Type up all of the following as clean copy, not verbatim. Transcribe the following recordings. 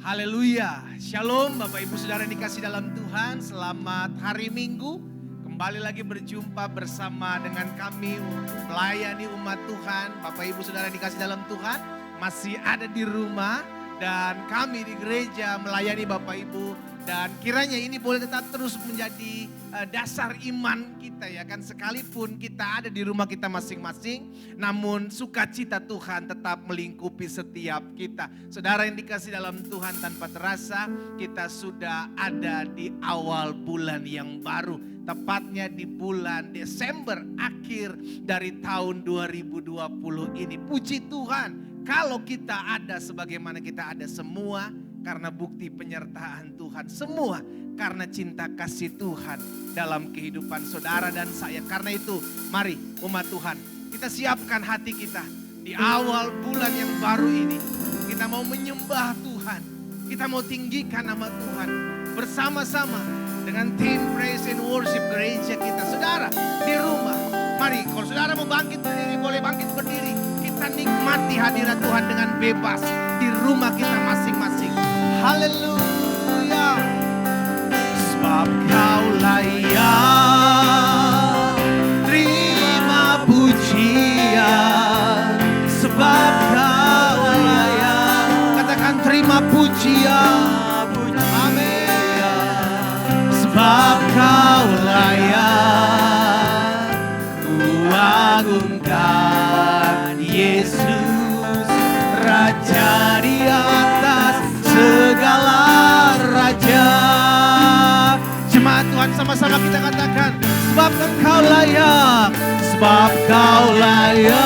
Haleluya, Shalom Bapak Ibu Saudara yang dikasih dalam Tuhan. Selamat hari Minggu, kembali lagi berjumpa bersama dengan kami melayani umat Tuhan. Bapak Ibu Saudara yang dikasih dalam Tuhan masih ada di rumah dan kami di gereja melayani Bapak Ibu. Dan kiranya ini boleh tetap terus menjadi dasar iman kita ya kan. Sekalipun kita ada di rumah kita masing-masing, namun sukacita Tuhan tetap melingkupi setiap kita. Saudara yang dikasih dalam Tuhan, tanpa terasa kita sudah ada di awal bulan yang baru. Tepatnya di bulan Desember, akhir dari tahun 2020 ini. Puji Tuhan, kalau kita ada sebagaimana kita ada semua, karena bukti penyertaan Tuhan. Semua karena cinta kasih Tuhan dalam kehidupan saudara dan saya. Karena itu mari umat Tuhan, kita siapkan hati kita di awal bulan yang baru ini. Kita mau menyembah Tuhan. Kita mau tinggikan nama Tuhan bersama-sama dengan tim Praise and Worship gereja kita. Saudara di rumah, mari kalau saudara mau bangkit berdiri, boleh bangkit berdiri. Kita nikmati hadirat Tuhan dengan bebas di rumah kita masing-masing. Haleluya. Sebab Kau layak terima pujian. Sebab Kau layak, katakan terima pujian. Amin. Sebab Kau layak, ku agungkan Yesus, Raja di atas segala raja. Jemaat Tuhan, sama-sama kita katakan, sebab Engkau layak, sebab Kau layak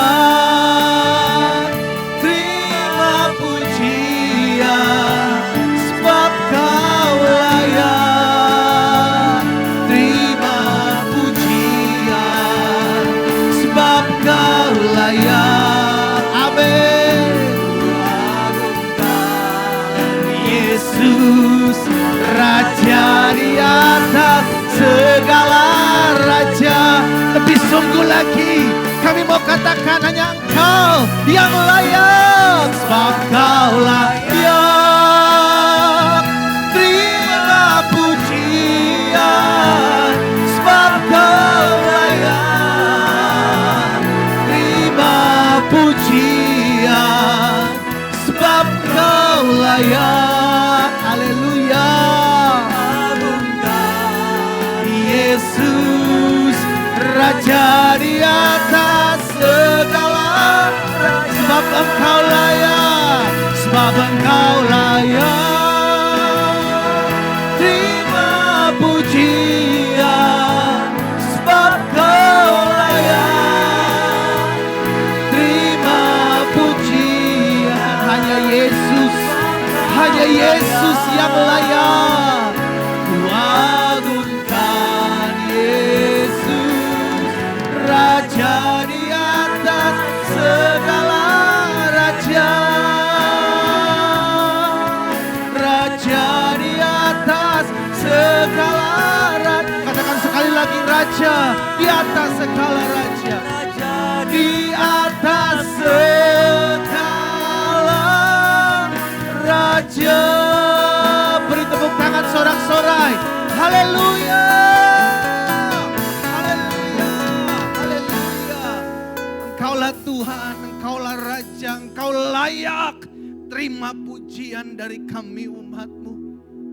terima pujian. Sebab Kau layak terima pujian. Sebab Kau layak, amin. Yesus, Raja di atas segala raja. Lebih sungguh lagi kami mau katakan, hanya Engkau yang layak. Sebab Kau layak terima pujian. Sebab Kau layak terima pujian. Sebab Kau layak, haleluya. Yesus, Raja di atas segala raja. Sebab Engkau layak, sebab Engkau layak terima pujian. Sebab Kau layak terima pujian. Hanya Yesus, hanya Yesus yang layak. Ku agungkan Yesus, Raja di atas segala raja. Raja di atas segala raja. Katakan sekali lagi, Raja di atas segala raja. Di atas segala raja. Beri tepuk tangan sorak-sorai. Haleluya. Haleluya. Haleluya. Engkaulah Tuhan, Engkaulah Raja, Engkau layak terima pujian dari kami umat-Mu.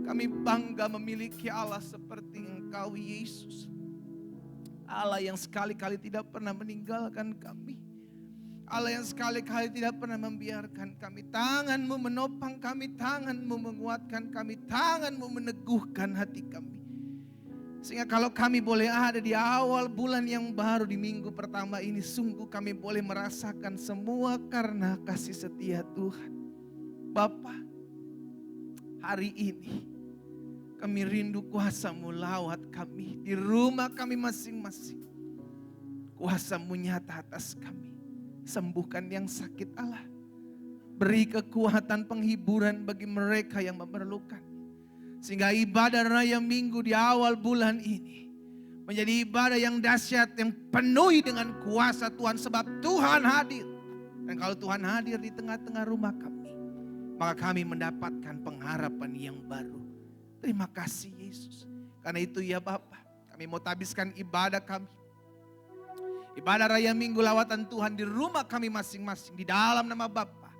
Kami bangga memiliki Allah seperti Engkau, Yesus. Allah yang sekali-kali tidak pernah meninggalkan kami. Allah yang sekali-kali tidak pernah membiarkan kami. Tangan-Mu menopang kami, Tangan-Mu menguatkan kami, Tangan-Mu meneguhkan hati kami. Sehingga kalau kami boleh ada di awal bulan yang baru di minggu pertama ini, sungguh kami boleh merasakan semua karena kasih setia Tuhan. Bapa, hari ini kami rindu kuasa-Mu lawat kami di rumah kami masing-masing. Kuasa-Mu nyata atas kami. Sembuhkan yang sakit Allah. Beri kekuatan penghiburan bagi mereka yang memerlukan. Sehingga ibadah raya minggu di awal bulan ini menjadi ibadah yang dahsyat, yang penuhi dengan kuasa Tuhan. Sebab Tuhan hadir. Dan kalau Tuhan hadir di tengah-tengah rumah kami, maka kami mendapatkan pengharapan yang baru. Terima kasih Yesus. Karena itu ya Bapa, kami mau tabiskan ibadah kami. Ibadah Raya Minggu Lawatan Tuhan di rumah kami masing-masing. Di dalam nama Bapa,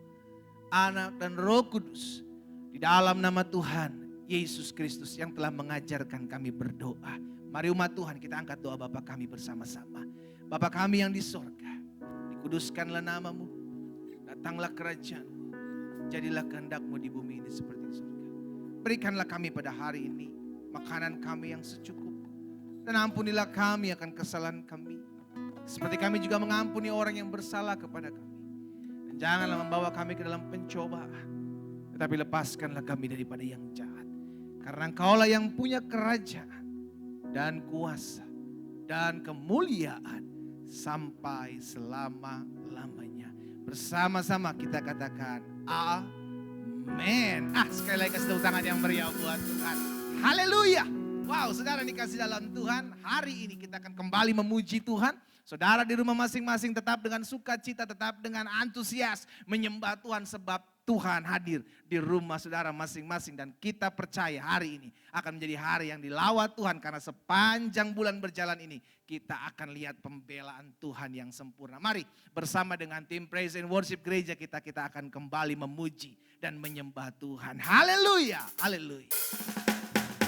Anak dan Roh Kudus. Di dalam nama Tuhan Yesus Kristus yang telah mengajarkan kami berdoa. Mari umat Tuhan kita angkat doa Bapa kami bersama-sama. Bapa kami yang di sorga, dikuduskanlah namamu, datanglah kerajaan-mu, jadilah kehendak-mu di bumi ini seperti di sorga. Berikanlah kami pada hari ini makanan kami yang secukupnya, dan ampunilah kami akan kesalahan kami, seperti kami juga mengampuni orang yang bersalah kepada kami. Dan janganlah membawa kami ke dalam pencobaan, tetapi lepaskanlah kami daripada yang jahat. Karena Engkaulah yang punya kerajaan dan kuasa dan kemuliaan sampai selama-lamanya. Bersama-sama kita katakan amin. Sekali lagi kasih tepuk tangan yang meriah buat Tuhan. Haleluya. Wow, saudara dikasih dalam Tuhan. Hari ini kita akan kembali memuji Tuhan. Saudara di rumah masing-masing tetap dengan sukacita, tetap dengan antusias menyembah Tuhan sebab Tuhan hadir di rumah saudara masing-masing. Dan kita percaya hari ini akan menjadi hari yang dilawat Tuhan. Karena sepanjang bulan berjalan ini kita akan lihat pembelaan Tuhan yang sempurna. Mari bersama dengan tim Praise and Worship Gereja kita akan kembali memuji dan menyembah Tuhan. Haleluya, haleluya.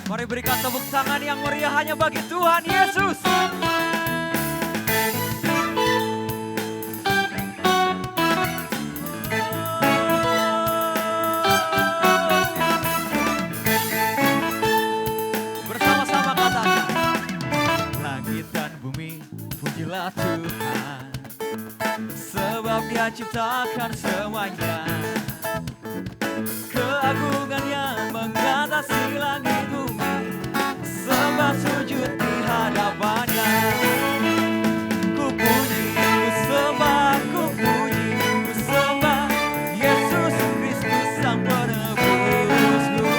Mari berikan tepuk tangan yang meriah hanya bagi Tuhan Yesus. Bersama-sama katakan, langit dan bumi pujilah Tuhan, sebab Dia ciptakan semuanya. Keagungannya mengatasi langit bumi, sembah sujud di hadapannya. Ku puji, ku sembah, ku puji, ku sembah Yesus Kristus Sang Penebusku.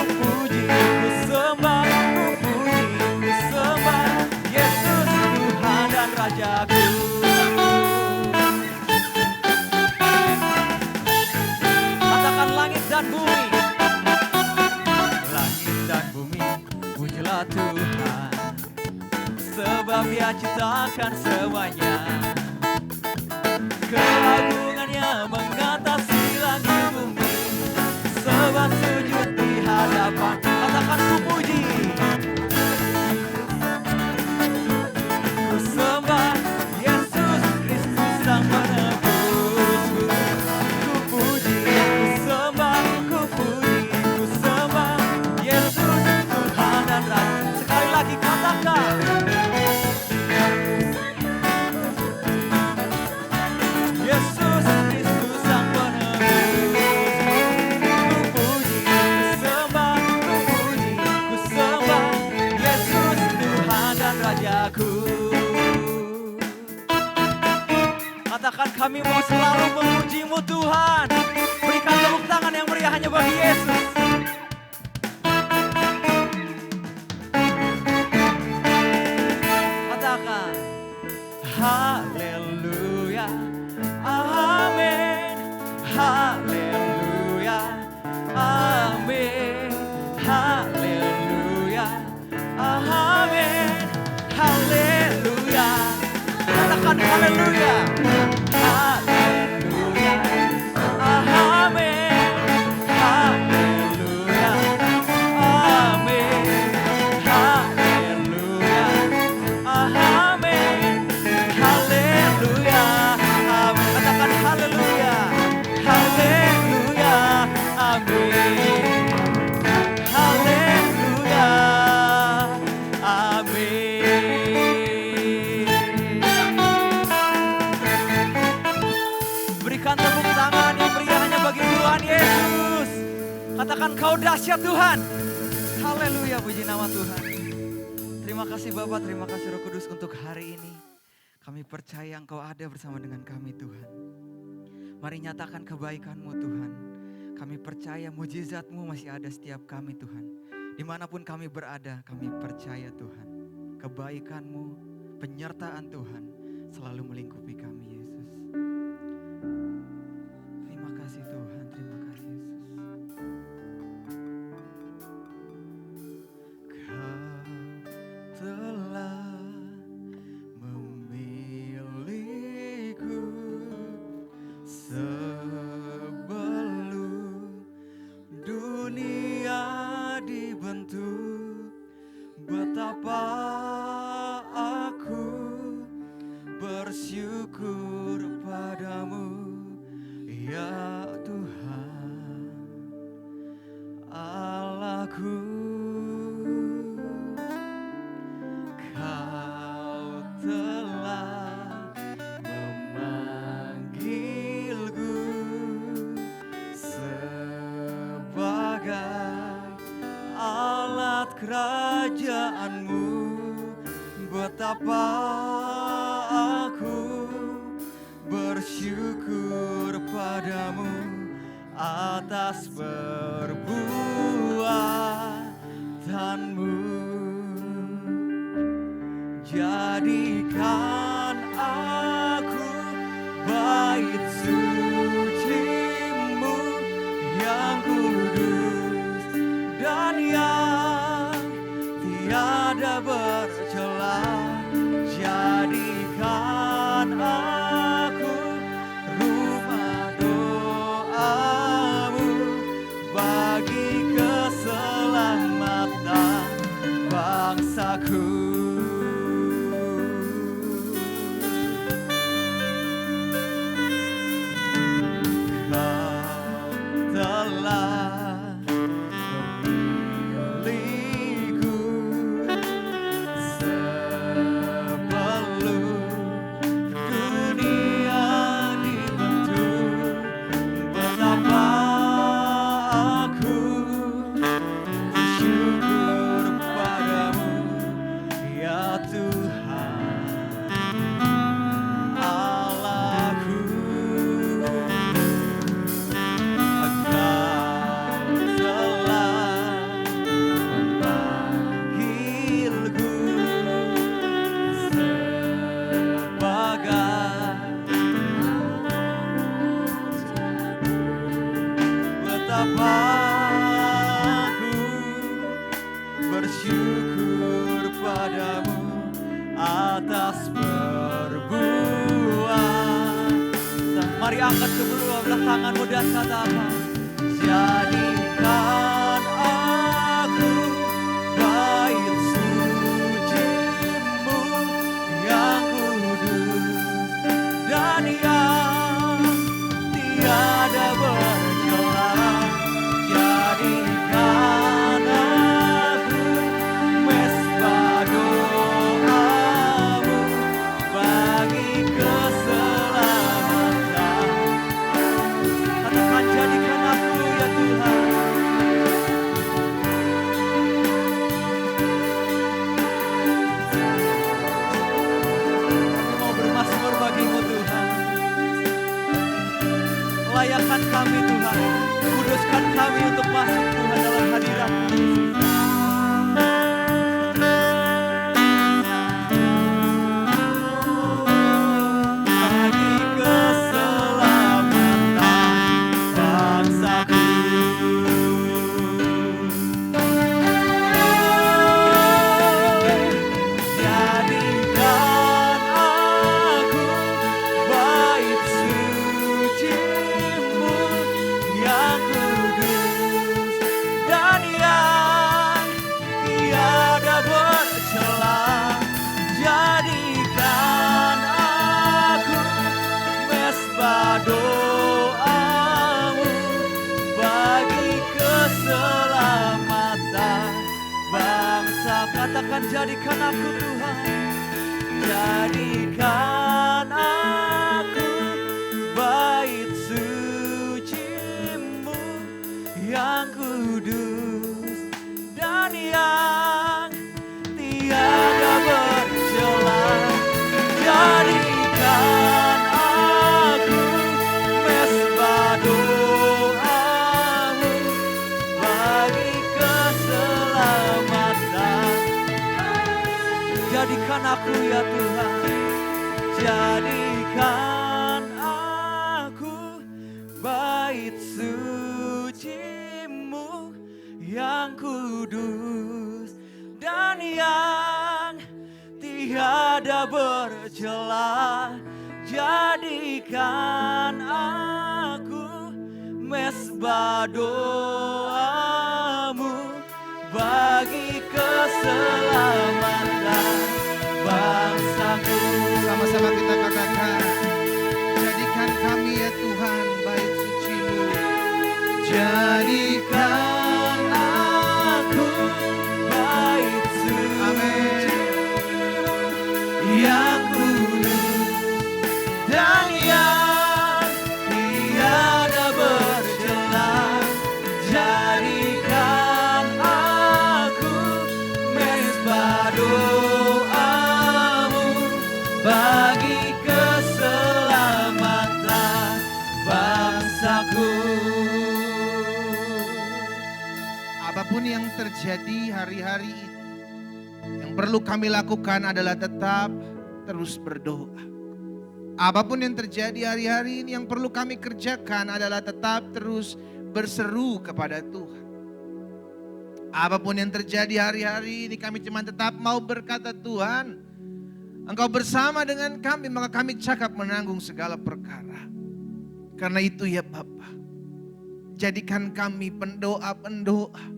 Ku puji, ku sembah, ku puji, ku sembah Yesus Tuhan dan Rajaku. Katakan langit dan bumi, langit dan bumi pujilah Tuhan, sebab Dia ciptakan semuanya. Keagungannya mengatasi langit bumi, sebab sujud di hadapan. Katakan ku puji, ku sembah Yesus Kristus Sang Penebusku. Ku puji, ku sembah, ku puji, ku sembah Yesus Tuhan dan Raja. Sekali lagi katakan, Yesus Kristus Sang Penebusku. Ku puji, ku sembah, ku puji, ku sembah Yesus Tuhan dan Rajaku. Katakan kami mau selalu memuji-Mu Tuhan. Berikan tepuk tangan yang meriah hanya bagi Yesus. Katakan haleluya, amin, haleluya, amin, haleluya, amin, haleluya. Katakan haleluya, haleluya, amin, haleluya, amin, haleluya, amin, haleluya, amin. Katakan haleluya, haleluya, amin, haleluya, amin. Berikan tepuk tangan yang meriah hanya bagi Tuhan Yesus. Katakan kau dahsyat Tuhan. Haleluya, puji nama Tuhan. Terima kasih Bapa, terima kasih Roh Kudus untuk hari ini. Kami percaya Engkau ada bersama dengan kami Tuhan. Mari nyatakan kebaikan-Mu Tuhan. Kami percaya mujizat-Mu masih ada setiap kami Tuhan. Dimanapun kami berada, kami percaya Tuhan. Kebaikan-Mu, penyertaan Tuhan selalu melingkupi kami Yesus. Terima kasih Tuhan, terima kasih aku, Kau telah memanggilku sebagai alat kerajaan-Mu. Betapa aku bersyukur padamu atas perbuatanmu. Jadikan aku bait suci-Mu yang kudus dan yang tiada bercela. Jadikan aku rumah doa-Mu bagi keselamatan bangsaku. Kau telah memilihku sebelum dunia dibentuk. Betapa aku bersyukur padamu, ya Tuhan Allahku. Engkau telah memanggilku sebagai betapa aku bersyukur padamu atas perbuatan. Mari angkat kedua belah tanganmu dan katakan, jadikan aku bait suci-Mu yang kudus dan yang tiada bercela. Jadikan aku mesbah doa-Mu bagi keselamatan. Katakan, jadikan aku ya Tuhan. Kami mau bermazmur bagi-Mu Tuhan. Layakkan kami Tuhan, kuduskan kami untuk masuk Tuhan dalam hadirat-Mu. Bagi keselamatan bangsaku. Jadikan aku bait suci-Mu yang kudus dan yang tiada bercela. Jadikan aku mesbah doa-Mu bagi keselamatan bangsa. Katakan, jadikan aku Tuhan. Jadikan aku bait suci-Mu yang kudus dan yang tiada bercela. Jadikan aku mesbah doa-Mu bagi keselamatan. Jadikan aku ya Tuhan. Jadikan aku bait suci-Mu yang kudus dan yang tiada bercela. Jadikan aku mesbah doa-Mu bagi keselamatan bangsaku. Sama-sama kita katakan, jadikan kami ya Tuhan bait suci-Mu. Jadikan Apapun yang terjadi hari-hari ini, yang perlu kami lakukan adalah tetap terus berdoa. Apapun yang terjadi hari-hari ini, yang perlu kami kerjakan adalah tetap terus berseru kepada Tuhan. Apapun yang terjadi hari-hari ini, kami cuma tetap mau berkata, Tuhan, Engkau bersama dengan kami, maka kami cakap menanggung segala perkara. Karena itu ya Bapa, jadikan kami pendoa-pendoa.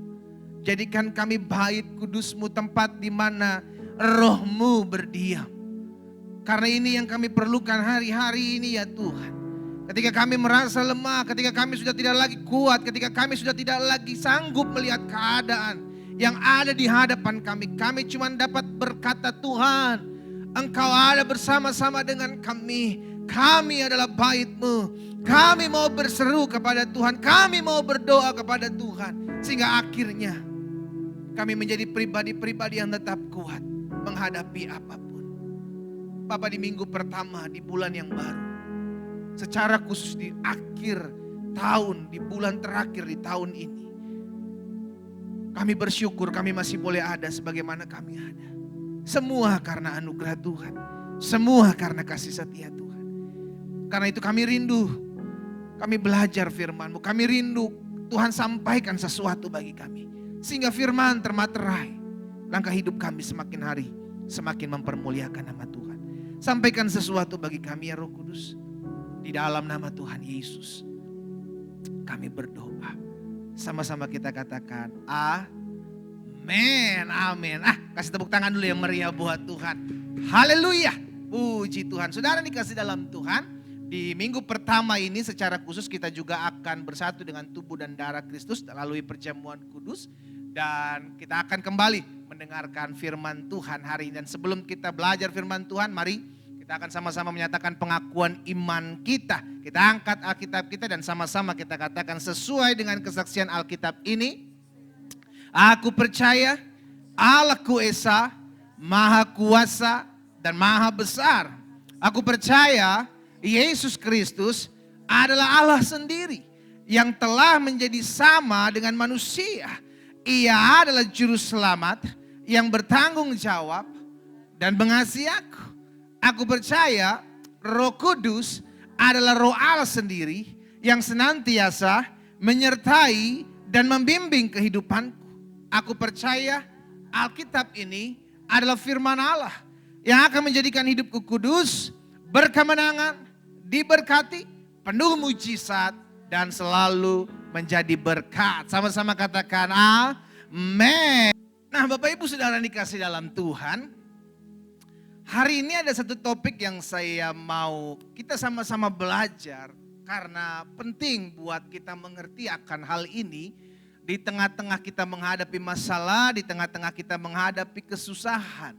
Jadikan kami bait kudus-Mu, tempat di mana Roh-Mu berdiam. Karena ini yang kami perlukan hari-hari ini ya Tuhan. Ketika kami merasa lemah, ketika kami sudah tidak lagi kuat, ketika kami sudah tidak lagi sanggup melihat keadaan yang ada di hadapan kami cuma dapat berkata, Tuhan, Engkau ada bersama-sama dengan kami. Kami adalah bait-Mu. Kami mau berseru kepada Tuhan. Kami mau berdoa kepada Tuhan. Sehingga akhirnya kami menjadi pribadi-pribadi yang tetap kuat menghadapi apapun. Bapak, di minggu pertama, di bulan yang baru, secara khusus di akhir tahun, di bulan terakhir di tahun ini, kami bersyukur kami masih boleh ada sebagaimana kami ada. Semua karena anugerah Tuhan. Semua karena kasih setia Tuhan. Karena itu kami rindu, kami belajar firman-Mu. Kami rindu Tuhan sampaikan sesuatu bagi kami. Sehingga firman termaterai. Langkah hidup kami semakin hari semakin mempermuliakan nama Tuhan. Sampaikan sesuatu bagi kami ya Roh Kudus. Di dalam nama Tuhan Yesus kami berdoa. Sama-sama kita katakan amin, amin. Kasih tepuk tangan dulu yang meriah buat Tuhan. Haleluya, puji Tuhan. Saudara dikasih dalam Tuhan, di minggu pertama ini secara khusus kita juga akan bersatu dengan tubuh dan darah Kristus melalui perjamuan kudus. Dan kita akan kembali mendengarkan firman Tuhan hari ini. Dan sebelum kita belajar firman Tuhan, mari kita akan sama-sama menyatakan pengakuan iman kita. Kita angkat Alkitab kita dan sama-sama kita katakan sesuai dengan kesaksian Alkitab ini. Aku percaya Allahku Esa, Maha Kuasa dan Maha Besar. Aku percaya Yesus Kristus adalah Allah sendiri yang telah menjadi sama dengan manusia. Ia adalah juru selamat yang bertanggung jawab dan mengasihi aku. Aku percaya Roh Kudus adalah Roh Allah sendiri yang senantiasa menyertai dan membimbing kehidupanku. Aku percaya Alkitab ini adalah firman Allah yang akan menjadikan hidupku kudus, berkemenangan, diberkati, penuh mujizat, dan selalu menjadi berkat. Sama-sama katakan amin. Nah Bapak Ibu Saudara dikasih dalam Tuhan, hari ini ada satu topik yang saya mau kita sama-sama belajar. Karena penting buat kita mengerti akan hal ini. Di tengah-tengah kita menghadapi masalah, di tengah-tengah kita menghadapi kesusahan.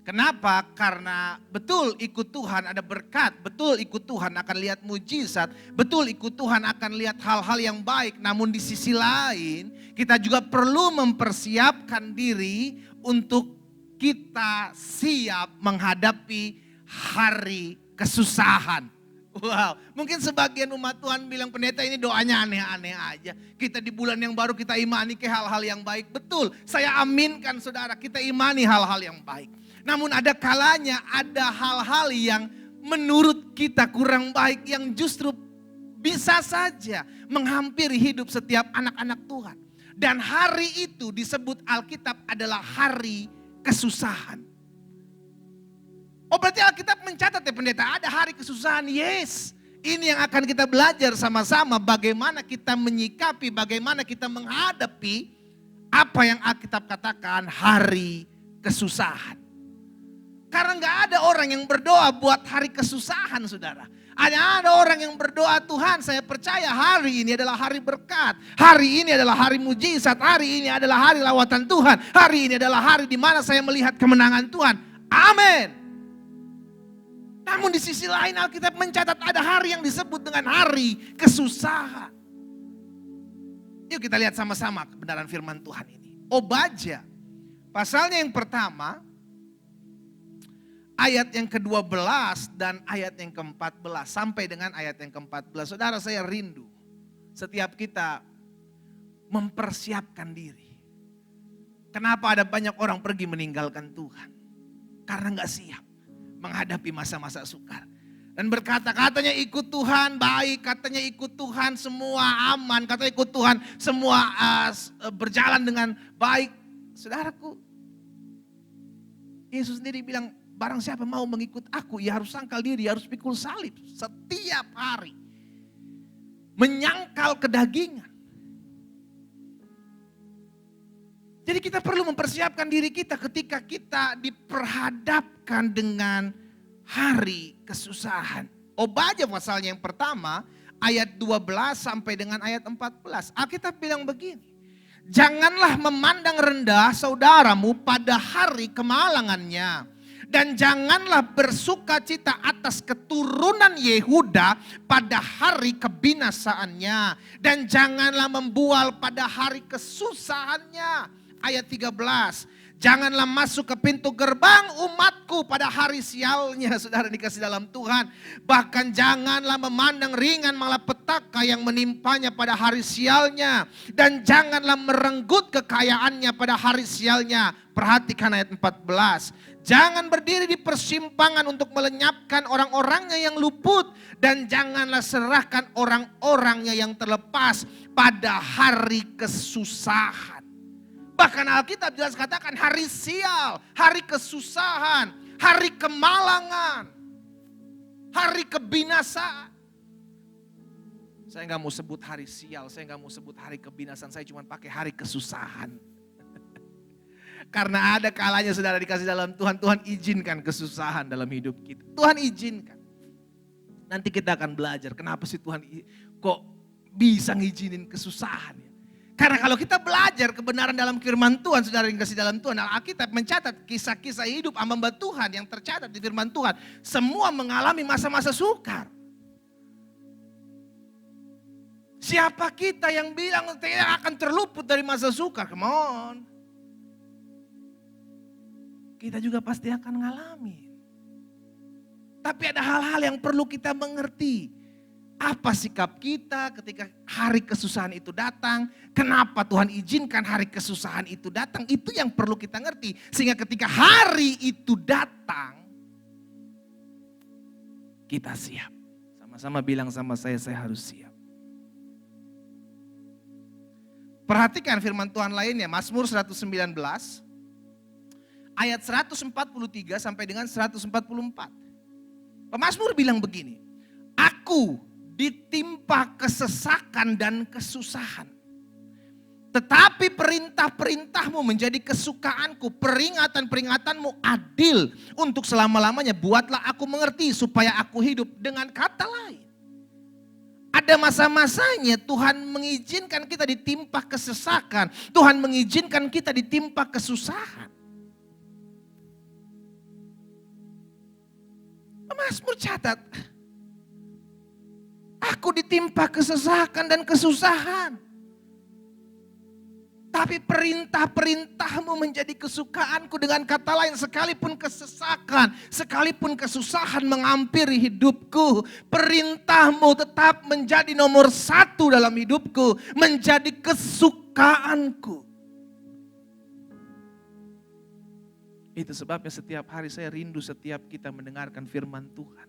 Kenapa? Karena betul ikut Tuhan ada berkat, betul ikut Tuhan akan lihat mujizat, betul ikut Tuhan akan lihat hal-hal yang baik. Namun di sisi lain kita juga perlu mempersiapkan diri untuk kita siap menghadapi hari kesusahan. Wow, mungkin sebagian umat Tuhan bilang, pendeta ini doanya aneh-aneh aja. Kita di bulan yang baru kita imani ke hal-hal yang baik. Betul, saya aminkan saudara, kita imani hal-hal yang baik. Namun ada kalanya ada hal-hal yang menurut kita kurang baik yang justru bisa saja menghampiri hidup setiap anak-anak Tuhan. Dan hari itu disebut Alkitab adalah hari kesusahan. Oh berarti Alkitab mencatat ya pendeta, ada hari kesusahan, yes. Ini yang akan kita belajar sama-sama bagaimana kita menyikapi, bagaimana kita menghadapi apa yang Alkitab katakan hari kesusahan. Karena gak ada orang yang berdoa buat hari kesusahan saudara. Ada orang yang berdoa, Tuhan saya percaya hari ini adalah hari berkat. Hari ini adalah hari mujizat, hari ini adalah hari lawatan Tuhan. Hari ini adalah hari di mana saya melihat kemenangan Tuhan. Amin. Namun di sisi lain Alkitab mencatat ada hari yang disebut dengan hari kesusahan. Yuk kita lihat sama-sama kebenaran firman Tuhan ini. Obadya, pasalnya yang pertama, ayat yang ke-12 dan ayat yang ke-14 sampai dengan ayat yang ke-14. Saudara saya rindu setiap kita mempersiapkan diri. Kenapa ada banyak orang pergi meninggalkan Tuhan? Karena gak siap menghadapi masa-masa sukar. Dan berkata, katanya ikut Tuhan baik, katanya ikut Tuhan semua aman, katanya ikut Tuhan semua berjalan dengan baik. Saudaraku, Yesus sendiri bilang, barang siapa mau mengikut aku, ia harus sangkal diri, harus pikul salib setiap hari. Menyangkal kedagingan. Jadi kita perlu mempersiapkan diri kita ketika kita diperhadapkan dengan hari kesusahan. Obadya pasalnya yang pertama, ayat 12 sampai dengan ayat 14. Alkitab bilang begini, janganlah memandang rendah saudaramu pada hari kemalangannya. Dan janganlah bersukacita atas keturunan Yehuda pada hari kebinasaannya. Dan janganlah membual pada hari kesusahannya. Ayat 13. Janganlah masuk ke pintu gerbang umatku pada hari sialnya, saudara dikasih dalam Tuhan. Bahkan janganlah memandang ringan malapetaka yang menimpanya pada hari sialnya. Dan janganlah merenggut kekayaannya pada hari sialnya. Perhatikan ayat 14. Jangan berdiri di persimpangan untuk melenyapkan orang-orangnya yang luput. Dan janganlah serahkan orang-orangnya yang terlepas pada hari kesusahan. Bahkan Alkitab jelas katakan hari sial, hari kesusahan, hari kemalangan, hari kebinasaan. Saya nggak mau sebut hari sial, saya nggak mau sebut hari kebinasaan, saya cuma pakai hari kesusahan. Karena ada kalanya saudara dikasih dalam Tuhan, Tuhan izinkan kesusahan dalam hidup kita. Tuhan izinkan. Nanti kita akan belajar kenapa sih Tuhan kok bisa ngizinin kesusahan ya. Karena kalau kita belajar kebenaran dalam firman Tuhan, saudara yang kasih dalam Tuhan, Alkitab mencatat kisah-kisah hidup hamba Tuhan yang tercatat di firman Tuhan. Semua mengalami masa-masa sukar. Siapa kita yang bilang tidak akan terluput dari masa sukar? Come on. Kita juga pasti akan mengalami. Tapi ada hal-hal yang perlu kita mengerti. Apa sikap kita ketika hari kesusahan itu datang? Kenapa Tuhan izinkan hari kesusahan itu datang? Itu yang perlu kita ngerti. Sehingga ketika hari itu datang, kita siap. Sama-sama bilang sama saya harus siap. Perhatikan firman Tuhan lainnya, Mazmur 119, ayat 143 sampai dengan 144. Pemazmur bilang begini, aku ditimpa kesesakan dan kesusahan. Tetapi perintah-perintahmu menjadi kesukaanku. Peringatan-peringatanmu adil untuk selama-lamanya. Buatlah aku mengerti supaya aku hidup. Dengan kata lain, ada masa-masanya Tuhan mengizinkan kita ditimpa kesesakan. Tuhan mengizinkan kita ditimpa kesusahan. Mazmur catat, aku ditimpa kesesakan dan kesusahan. Tapi perintah-perintahmu menjadi kesukaanku. Dengan kata lain, sekalipun kesesakan, sekalipun kesusahan menghampiri hidupku, perintahmu tetap menjadi nomor satu dalam hidupku. Menjadi kesukaanku. Itu sebabnya setiap hari saya rindu setiap kita mendengarkan firman Tuhan.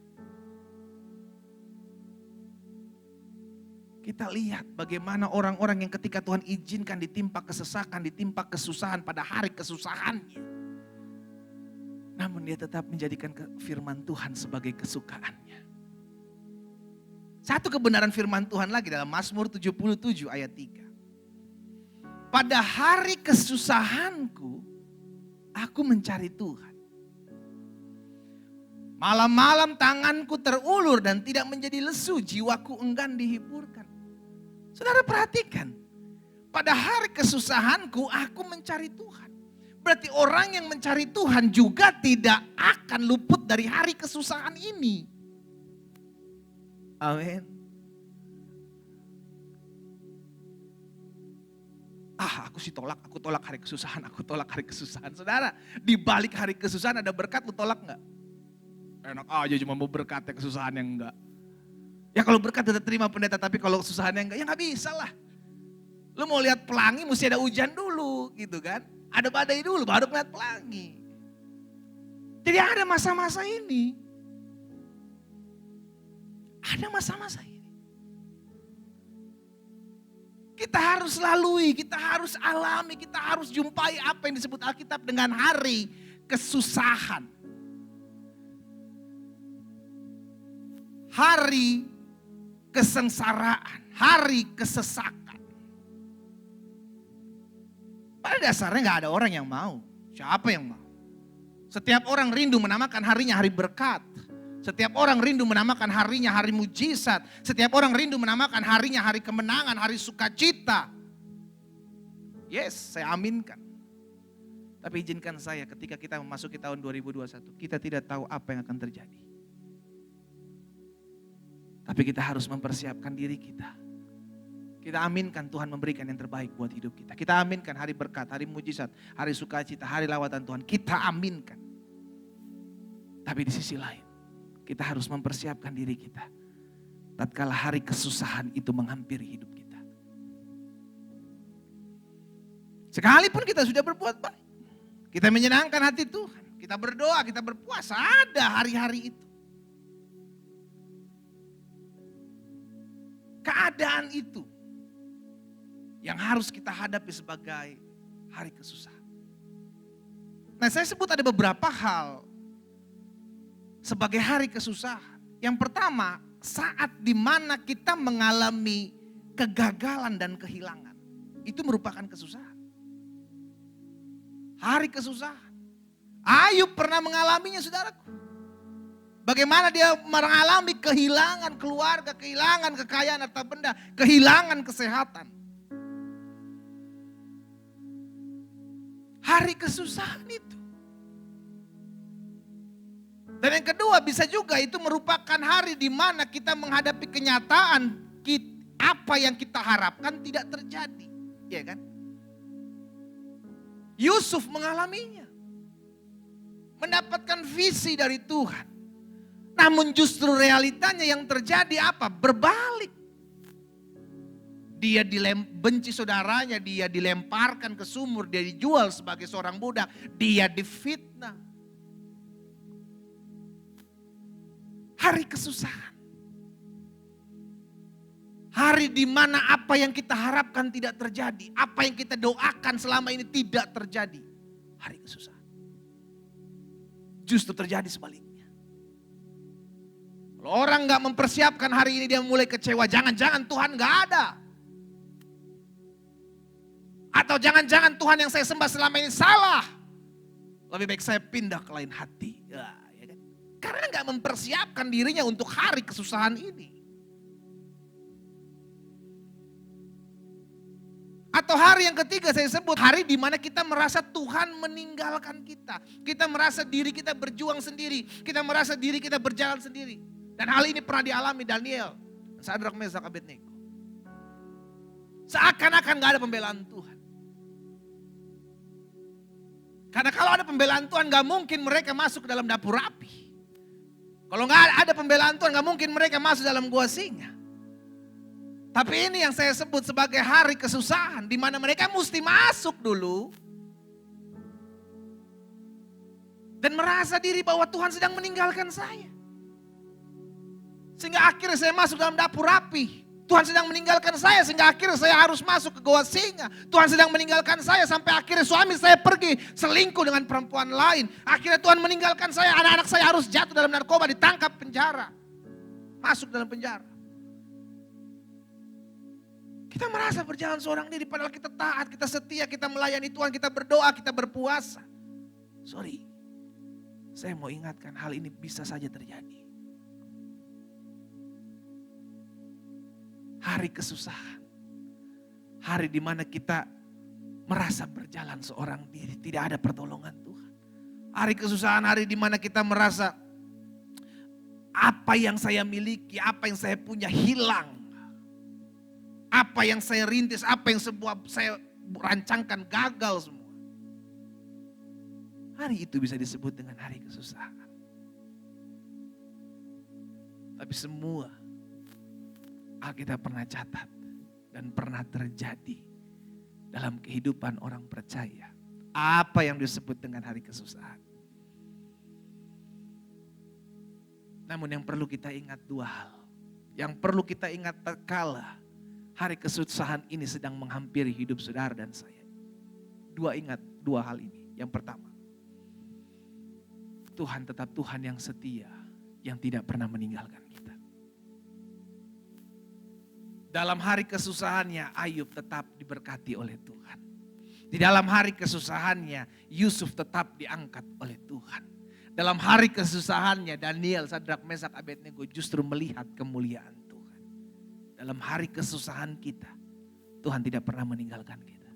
Kita lihat bagaimana orang-orang yang ketika Tuhan izinkan ditimpa kesesakan, ditimpa kesusahan pada hari kesusahannya. Namun dia tetap menjadikan firman Tuhan sebagai kesukaannya. Satu kebenaran firman Tuhan lagi dalam Mazmur 77 ayat 3. Pada hari kesusahanku, aku mencari Tuhan. Malam-malam tanganku terulur dan tidak menjadi lesu, jiwaku enggan dihiburkan. Saudara perhatikan, pada hari kesusahanku aku mencari Tuhan. Berarti orang yang mencari Tuhan juga tidak akan luput dari hari kesusahan ini. Amin. Aku tolak hari kesusahan, aku tolak hari kesusahan. Saudara, di balik hari kesusahan ada berkat, lu tolak enggak? Enak aja cuma mau berkatnya kesusahan yang enggak. Ya kalau berkat tetap terima pendeta, tapi kalau kesusahannya enggak, ya enggak bisa lah. Lu mau lihat pelangi mesti ada hujan dulu gitu kan. Ada badai dulu, baru melihat pelangi. Jadi ada masa-masa ini. Ada masa-masa ini. Kita harus lalui, kita harus alami, kita harus jumpai apa yang disebut Alkitab dengan hari kesusahan. Hari kesengsaraan, hari kesesakan. Pada dasarnya gak ada orang yang mau. Siapa yang mau? Setiap orang rindu menamakan harinya hari berkat. Setiap orang rindu menamakan harinya hari mujizat. Setiap orang rindu menamakan harinya hari kemenangan, hari sukacita. Yes, saya aminkan. Tapi izinkan saya ketika kita memasuki tahun 2021, kita tidak tahu apa yang akan terjadi. Tapi kita harus mempersiapkan diri kita. Kita aminkan Tuhan memberikan yang terbaik buat hidup kita. Kita aminkan hari berkat, hari mujizat, hari sukacita, hari lawatan Tuhan. Kita aminkan. Tapi di sisi lain, kita harus mempersiapkan diri kita. Tatkala hari kesusahan itu menghampiri hidup kita. Sekalipun kita sudah berbuat baik. Kita menyenangkan hati Tuhan. Kita berdoa, kita berpuasa. Ada hari-hari itu. Keadaan itu yang harus kita hadapi sebagai hari kesusahan. Nah, saya sebut ada beberapa hal sebagai hari kesusahan. Yang pertama, saat dimana kita mengalami kegagalan dan kehilangan. Itu merupakan kesusahan. Hari kesusahan. Ayub pernah mengalaminya, saudaraku. Bagaimana dia mengalami kehilangan keluarga, kehilangan kekayaan harta benda, kehilangan kesehatan. Hari kesusahan itu. Dan yang kedua bisa juga itu merupakan hari di mana kita menghadapi kenyataan apa yang kita harapkan tidak terjadi. Ya kan? Yusuf mengalaminya. Mendapatkan visi dari Tuhan. Namun justru realitanya yang terjadi apa? Berbalik. Dia benci saudaranya, dia dilemparkan ke sumur, dia dijual sebagai seorang budak, dia difitnah. Hari kesusahan. Hari di mana apa yang kita harapkan tidak terjadi, apa yang kita doakan selama ini tidak terjadi. Hari kesusahan. Justru terjadi sebaliknya. Kalau orang gak mempersiapkan hari ini dia mulai kecewa. Jangan-jangan Tuhan gak ada. Atau jangan-jangan Tuhan yang saya sembah selama ini salah. Lebih baik saya pindah ke lain hati. Ya kan? Karena gak mempersiapkan dirinya untuk hari kesusahan ini. Atau hari yang ketiga saya sebut. Hari di mana kita merasa Tuhan meninggalkan kita. Kita merasa diri kita berjuang sendiri. Kita merasa diri kita berjalan sendiri. Dan hal ini pernah dialami Daniel, Sadrak, Mesak, Abednego. Seakan-akan gak ada pembelaan Tuhan. Karena kalau ada pembelaan Tuhan gak mungkin mereka masuk ke dalam dapur api. Kalau gak ada pembelaan Tuhan gak mungkin mereka masuk dalam gua singa. Tapi ini yang saya sebut sebagai hari kesusahan. Di mana mereka mesti masuk dulu. Dan merasa diri bahwa Tuhan sedang meninggalkan saya. Sehingga akhirnya saya masuk dalam dapur api. Tuhan sedang meninggalkan saya sehingga akhirnya saya harus masuk ke goa singa. Tuhan sedang meninggalkan saya sampai akhirnya suami saya pergi selingkuh dengan perempuan lain. Akhirnya Tuhan meninggalkan saya, anak-anak saya harus jatuh dalam narkoba, ditangkap penjara. Masuk dalam penjara. Kita merasa berjalan seorang diri padahal kita taat, kita setia, kita melayani Tuhan, kita berdoa, kita berpuasa. Sorry, saya mau ingatkan hal ini bisa saja terjadi. Hari kesusahan. Hari di mana kita merasa berjalan seorang diri. Tidak ada pertolongan Tuhan. Hari kesusahan, hari di mana kita merasa apa yang saya miliki, apa yang saya punya hilang. Apa yang saya rintis, apa yang saya rancangkan gagal semua. Hari itu bisa disebut dengan hari kesusahan. Tapi semua Alkitab pernah catat dan pernah terjadi dalam kehidupan orang percaya. Apa yang disebut dengan hari kesusahan? Namun yang perlu kita ingat dua hal. Yang perlu kita ingat tatkala hari kesusahan ini sedang menghampiri hidup saudara dan saya. Ingat dua hal ini. Yang pertama, Tuhan tetap Tuhan yang setia, yang tidak pernah meninggalkan kita. Dalam hari kesusahannya, Ayub tetap diberkati oleh Tuhan. Di dalam hari kesusahannya, Yusuf tetap diangkat oleh Tuhan. Dalam hari kesusahannya, Daniel, Sadrak, Mesak, Abednego justru melihat kemuliaan Tuhan. Dalam hari kesusahan kita, Tuhan tidak pernah meninggalkan kita.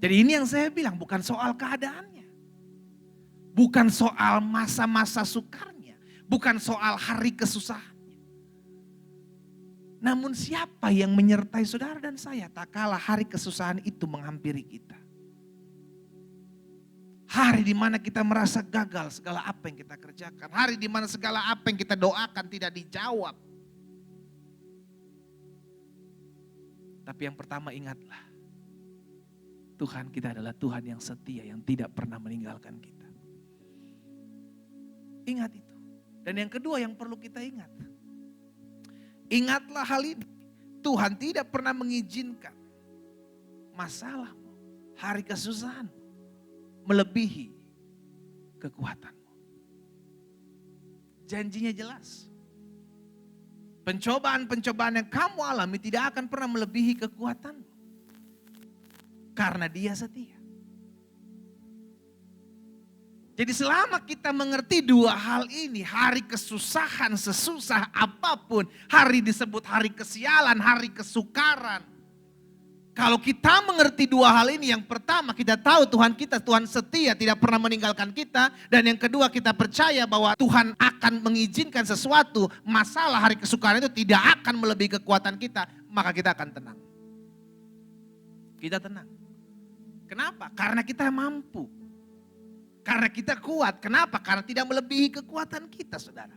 Jadi ini yang saya bilang, bukan soal keadaannya. Bukan soal masa-masa sukarnya. Bukan soal hari kesusahannya. Namun siapa yang menyertai saudara dan saya tak kala hari kesusahan itu menghampiri kita. Hari di mana kita merasa gagal segala apa yang kita kerjakan. Hari di mana segala apa yang kita doakan tidak dijawab. Tapi yang pertama ingatlah. Tuhan kita adalah Tuhan yang setia, yang tidak pernah meninggalkan kita. Ingat itu. Dan yang kedua yang perlu kita ingat. Ingatlah hal ini. Tuhan tidak pernah mengizinkan masalahmu, hari kesusahan melebihi kekuatanmu. Janjinya jelas. Pencobaan-pencobaan yang kamu alami tidak akan pernah melebihi kekuatanmu. Karena Dia setia. Jadi selama kita mengerti dua hal ini, hari kesusahan sesusah apapun, hari disebut hari kesialan, hari kesukaran. Kalau kita mengerti dua hal ini, yang pertama kita tahu Tuhan kita, Tuhan setia, tidak pernah meninggalkan kita. Dan yang kedua kita percaya bahwa Tuhan akan mengizinkan sesuatu, masalah hari kesukaran itu tidak akan melebihi kekuatan kita. Maka kita akan tenang. Kita tenang. Kenapa? Karena kita mampu. Karena kita kuat. Kenapa? Karena tidak melebihi kekuatan kita, saudara.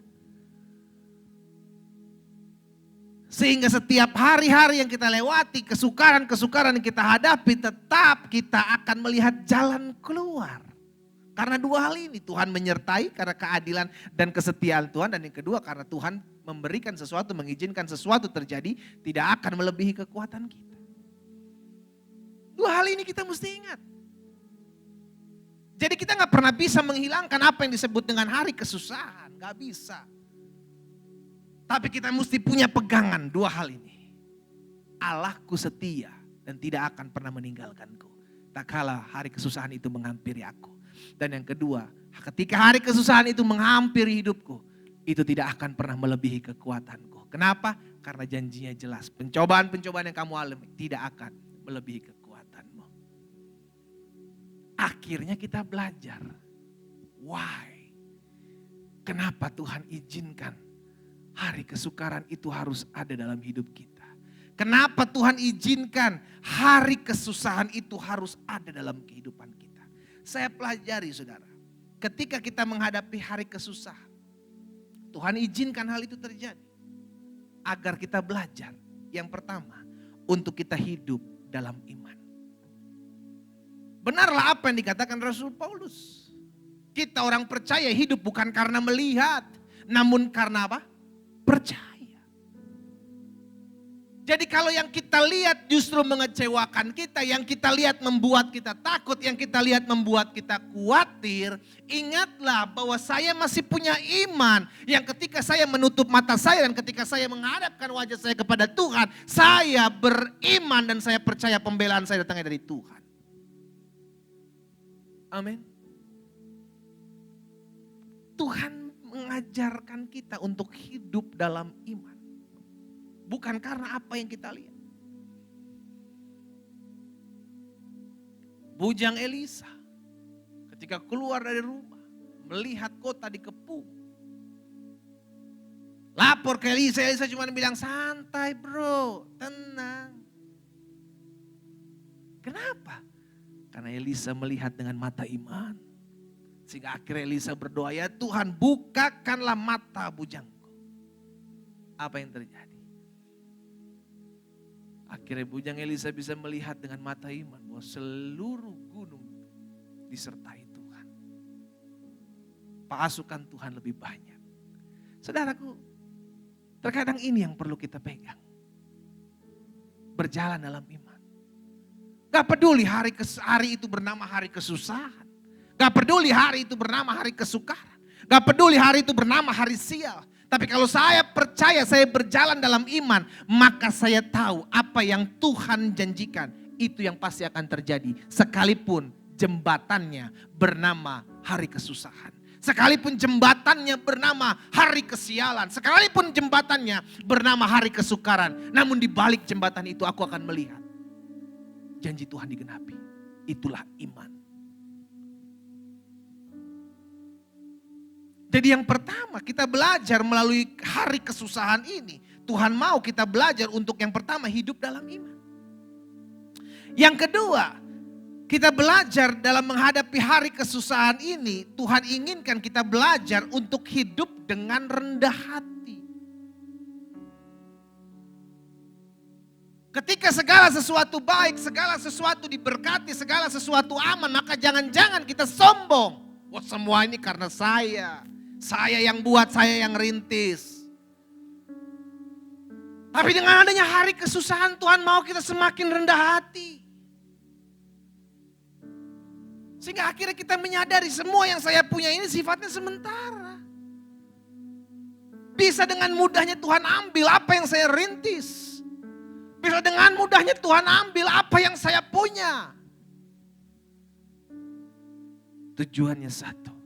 Sehingga setiap hari-hari yang kita lewati, kesukaran-kesukaran yang kita hadapi, tetap kita akan melihat jalan keluar. Karena dua hal ini, Tuhan menyertai karena keadilan dan kesetiaan Tuhan. Dan yang kedua karena Tuhan memberikan sesuatu, mengizinkan sesuatu terjadi, tidak akan melebihi kekuatan kita. Dua hal ini kita mesti ingat. Jadi kita gak pernah bisa menghilangkan apa yang disebut dengan hari kesusahan. Gak bisa. Tapi kita mesti punya pegangan dua hal ini. Allahku setia dan tidak akan pernah meninggalkanku. Tak kala hari kesusahan itu menghampiri aku. Dan yang kedua, ketika hari kesusahan itu menghampiri hidupku, itu tidak akan pernah melebihi kekuatanku. Kenapa? Karena janjinya jelas. Pencobaan-pencobaan yang kamu alami tidak akan melebihi kekuatanmu. Akhirnya kita belajar. Why? Kenapa Tuhan izinkan hari kesukaran itu harus ada dalam hidup kita? Kenapa Tuhan izinkan hari kesusahan itu harus ada dalam kehidupan kita? Saya pelajari saudara. Ketika kita menghadapi hari kesusahan, Tuhan izinkan hal itu terjadi. Agar kita belajar. Yang pertama, untuk kita hidup dalam iman. Benarlah apa yang dikatakan Rasul Paulus. Kita orang percaya hidup bukan karena melihat. Namun karena apa? Percaya. Jadi kalau yang kita lihat justru mengecewakan kita. Yang kita lihat membuat kita takut. Yang kita lihat membuat kita khawatir. Ingatlah bahwa saya masih punya iman. Yang ketika saya menutup mata saya dan ketika saya menghadapkan wajah saya kepada Tuhan. Saya beriman dan saya percaya pembelaan saya datangnya dari Tuhan. Amin. Tuhan mengajarkan kita untuk hidup dalam iman. Bukan karena apa yang kita lihat. Bujang Elisa ketika keluar dari rumah, melihat kota dikepung. Lapor ke Elisa, Elisa cuma bilang santai bro, tenang. Kenapa? Karena Elisa melihat dengan mata iman. Sehingga akhirnya Elisa berdoa, ya Tuhan bukakanlah mata bujangku. Apa yang terjadi? Akhirnya bujang Elisa bisa melihat dengan mata iman bahwa seluruh gunung disertai Tuhan. Pasukan Tuhan lebih banyak. Saudaraku, terkadang ini yang perlu kita pegang. Berjalan dalam iman. Gak peduli hari itu bernama hari kesusahan. Gak peduli hari itu bernama hari kesukaran. Gak peduli hari itu bernama hari sial. Tapi kalau saya percaya, saya berjalan dalam iman, maka saya tahu apa yang Tuhan janjikan. Itu yang pasti akan terjadi. Sekalipun jembatannya bernama hari kesusahan. Sekalipun jembatannya bernama hari kesialan. Sekalipun jembatannya bernama hari kesukaran. Namun di balik jembatan itu aku akan melihat janji Tuhan digenapi. Itulah iman. Jadi yang pertama kita belajar melalui hari kesusahan ini. Tuhan mau kita belajar untuk yang pertama hidup dalam iman. Yang kedua, kita belajar dalam menghadapi hari kesusahan ini. Tuhan inginkan kita belajar untuk hidup dengan rendah hati. Ketika segala sesuatu baik, segala sesuatu diberkati, segala sesuatu aman, maka jangan-jangan kita sombong. Wah, semua ini karena saya. Saya yang buat, saya yang rintis. Tapi dengan adanya hari kesusahan, Tuhan mau kita semakin rendah hati. Sehingga akhirnya kita menyadari semua yang saya punya ini sifatnya sementara. Bisa dengan mudahnya Tuhan ambil apa yang saya rintis. Bisa dengan mudahnya Tuhan ambil apa yang saya punya. Tujuannya satu.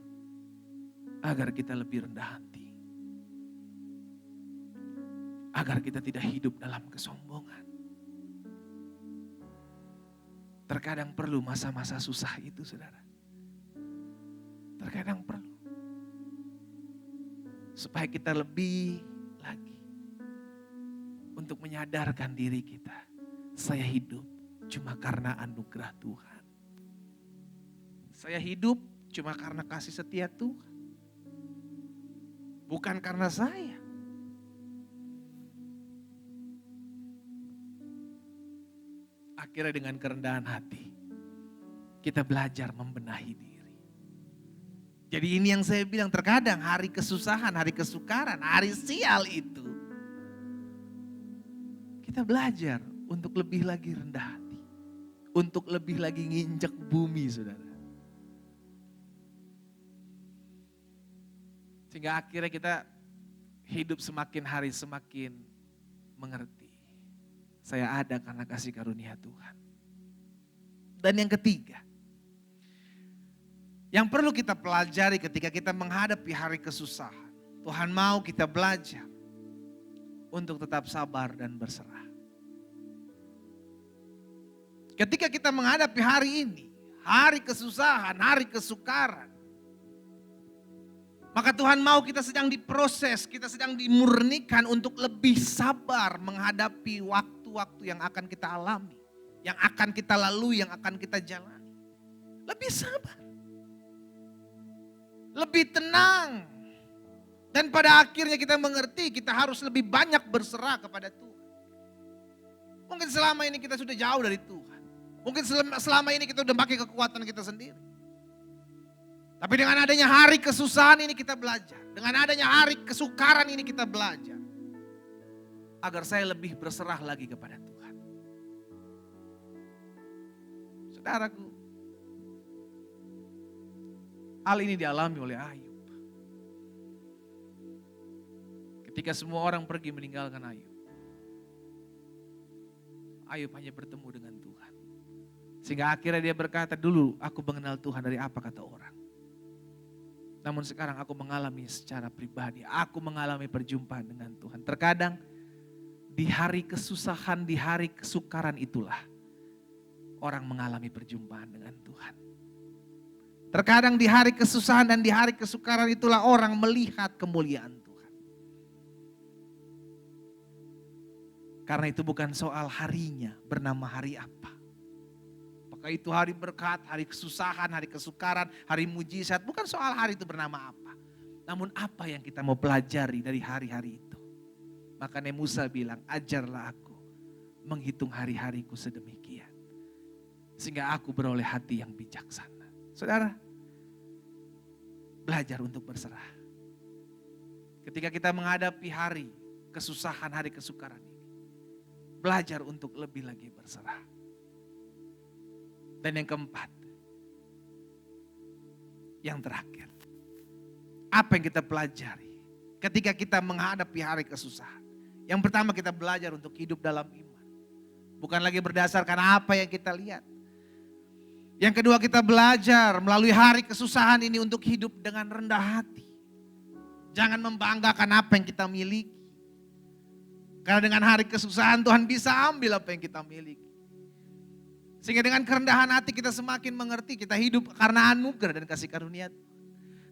Agar kita lebih rendah hati. Agar kita tidak hidup dalam kesombongan. Terkadang perlu masa-masa susah itu, saudara. Terkadang perlu. Supaya kita lebih lagi. Untuk menyadarkan diri kita. Saya hidup cuma karena anugerah Tuhan. Saya hidup cuma karena kasih setia Tuhan. Bukan karena saya. Akhirnya dengan kerendahan hati, kita belajar membenahi diri. Jadi ini yang saya bilang, terkadang hari kesusahan, hari kesukaran, hari sial itu. Kita belajar untuk lebih lagi rendah hati. Untuk lebih lagi nginjek bumi, saudara. Sehingga akhirnya kita hidup semakin hari semakin mengerti. Saya ada karena kasih karunia Tuhan. Dan yang ketiga, yang perlu kita pelajari ketika kita menghadapi hari kesusahan. Tuhan mau kita belajar untuk tetap sabar dan berserah. Ketika kita menghadapi hari ini, hari kesusahan, hari kesukaran. Maka Tuhan mau kita sedang diproses, kita sedang dimurnikan untuk lebih sabar menghadapi waktu-waktu yang akan kita alami. Yang akan kita lalui, yang akan kita jalani. Lebih sabar. Lebih tenang. Dan pada akhirnya kita mengerti kita harus lebih banyak berserah kepada Tuhan. Mungkin selama ini kita sudah jauh dari Tuhan. Mungkin selama ini kita udah pakai kekuatan kita sendiri. Tapi dengan adanya hari kesusahan ini kita belajar. Dengan adanya hari kesukaran ini kita belajar. Agar saya lebih berserah lagi kepada Tuhan. Saudaraku, hal ini dialami oleh Ayub. Ketika semua orang pergi meninggalkan Ayub. Ayub hanya bertemu dengan Tuhan. Sehingga akhirnya dia berkata, dulu aku mengenal Tuhan dari apa kata orang. Namun sekarang aku mengalami secara pribadi. Aku mengalami perjumpaan dengan Tuhan. Terkadang di hari kesusahan, di hari kesukaran itulah orang mengalami perjumpaan dengan Tuhan. Terkadang di hari kesusahan dan di hari kesukaran itulah orang melihat kemuliaan Tuhan. Karena itu bukan soal harinya bernama hari apa. Apakah itu hari berkat, hari kesusahan, hari kesukaran, hari mujizat. Bukan soal hari itu bernama apa. Namun apa yang kita mau pelajari dari hari-hari itu. Makanya Musa bilang, ajarlah aku menghitung hari-hariku sedemikian. Sehingga aku beroleh hati yang bijaksana. Saudara, belajar untuk berserah. Ketika kita menghadapi hari kesusahan, hari kesukaran ini, belajar untuk lebih lagi berserah. Dan yang keempat, yang terakhir, apa yang kita pelajari ketika kita menghadapi hari kesusahan? Yang pertama, kita belajar untuk hidup dalam iman. Bukan lagi berdasarkan apa yang kita lihat. Yang kedua, kita belajar melalui hari kesusahan ini untuk hidup dengan rendah hati. Jangan membanggakan apa yang kita miliki. Karena dengan hari kesusahan Tuhan bisa ambil apa yang kita miliki. Sehingga dengan kerendahan hati kita semakin mengerti kita hidup karena anugerah dan kasih karunia.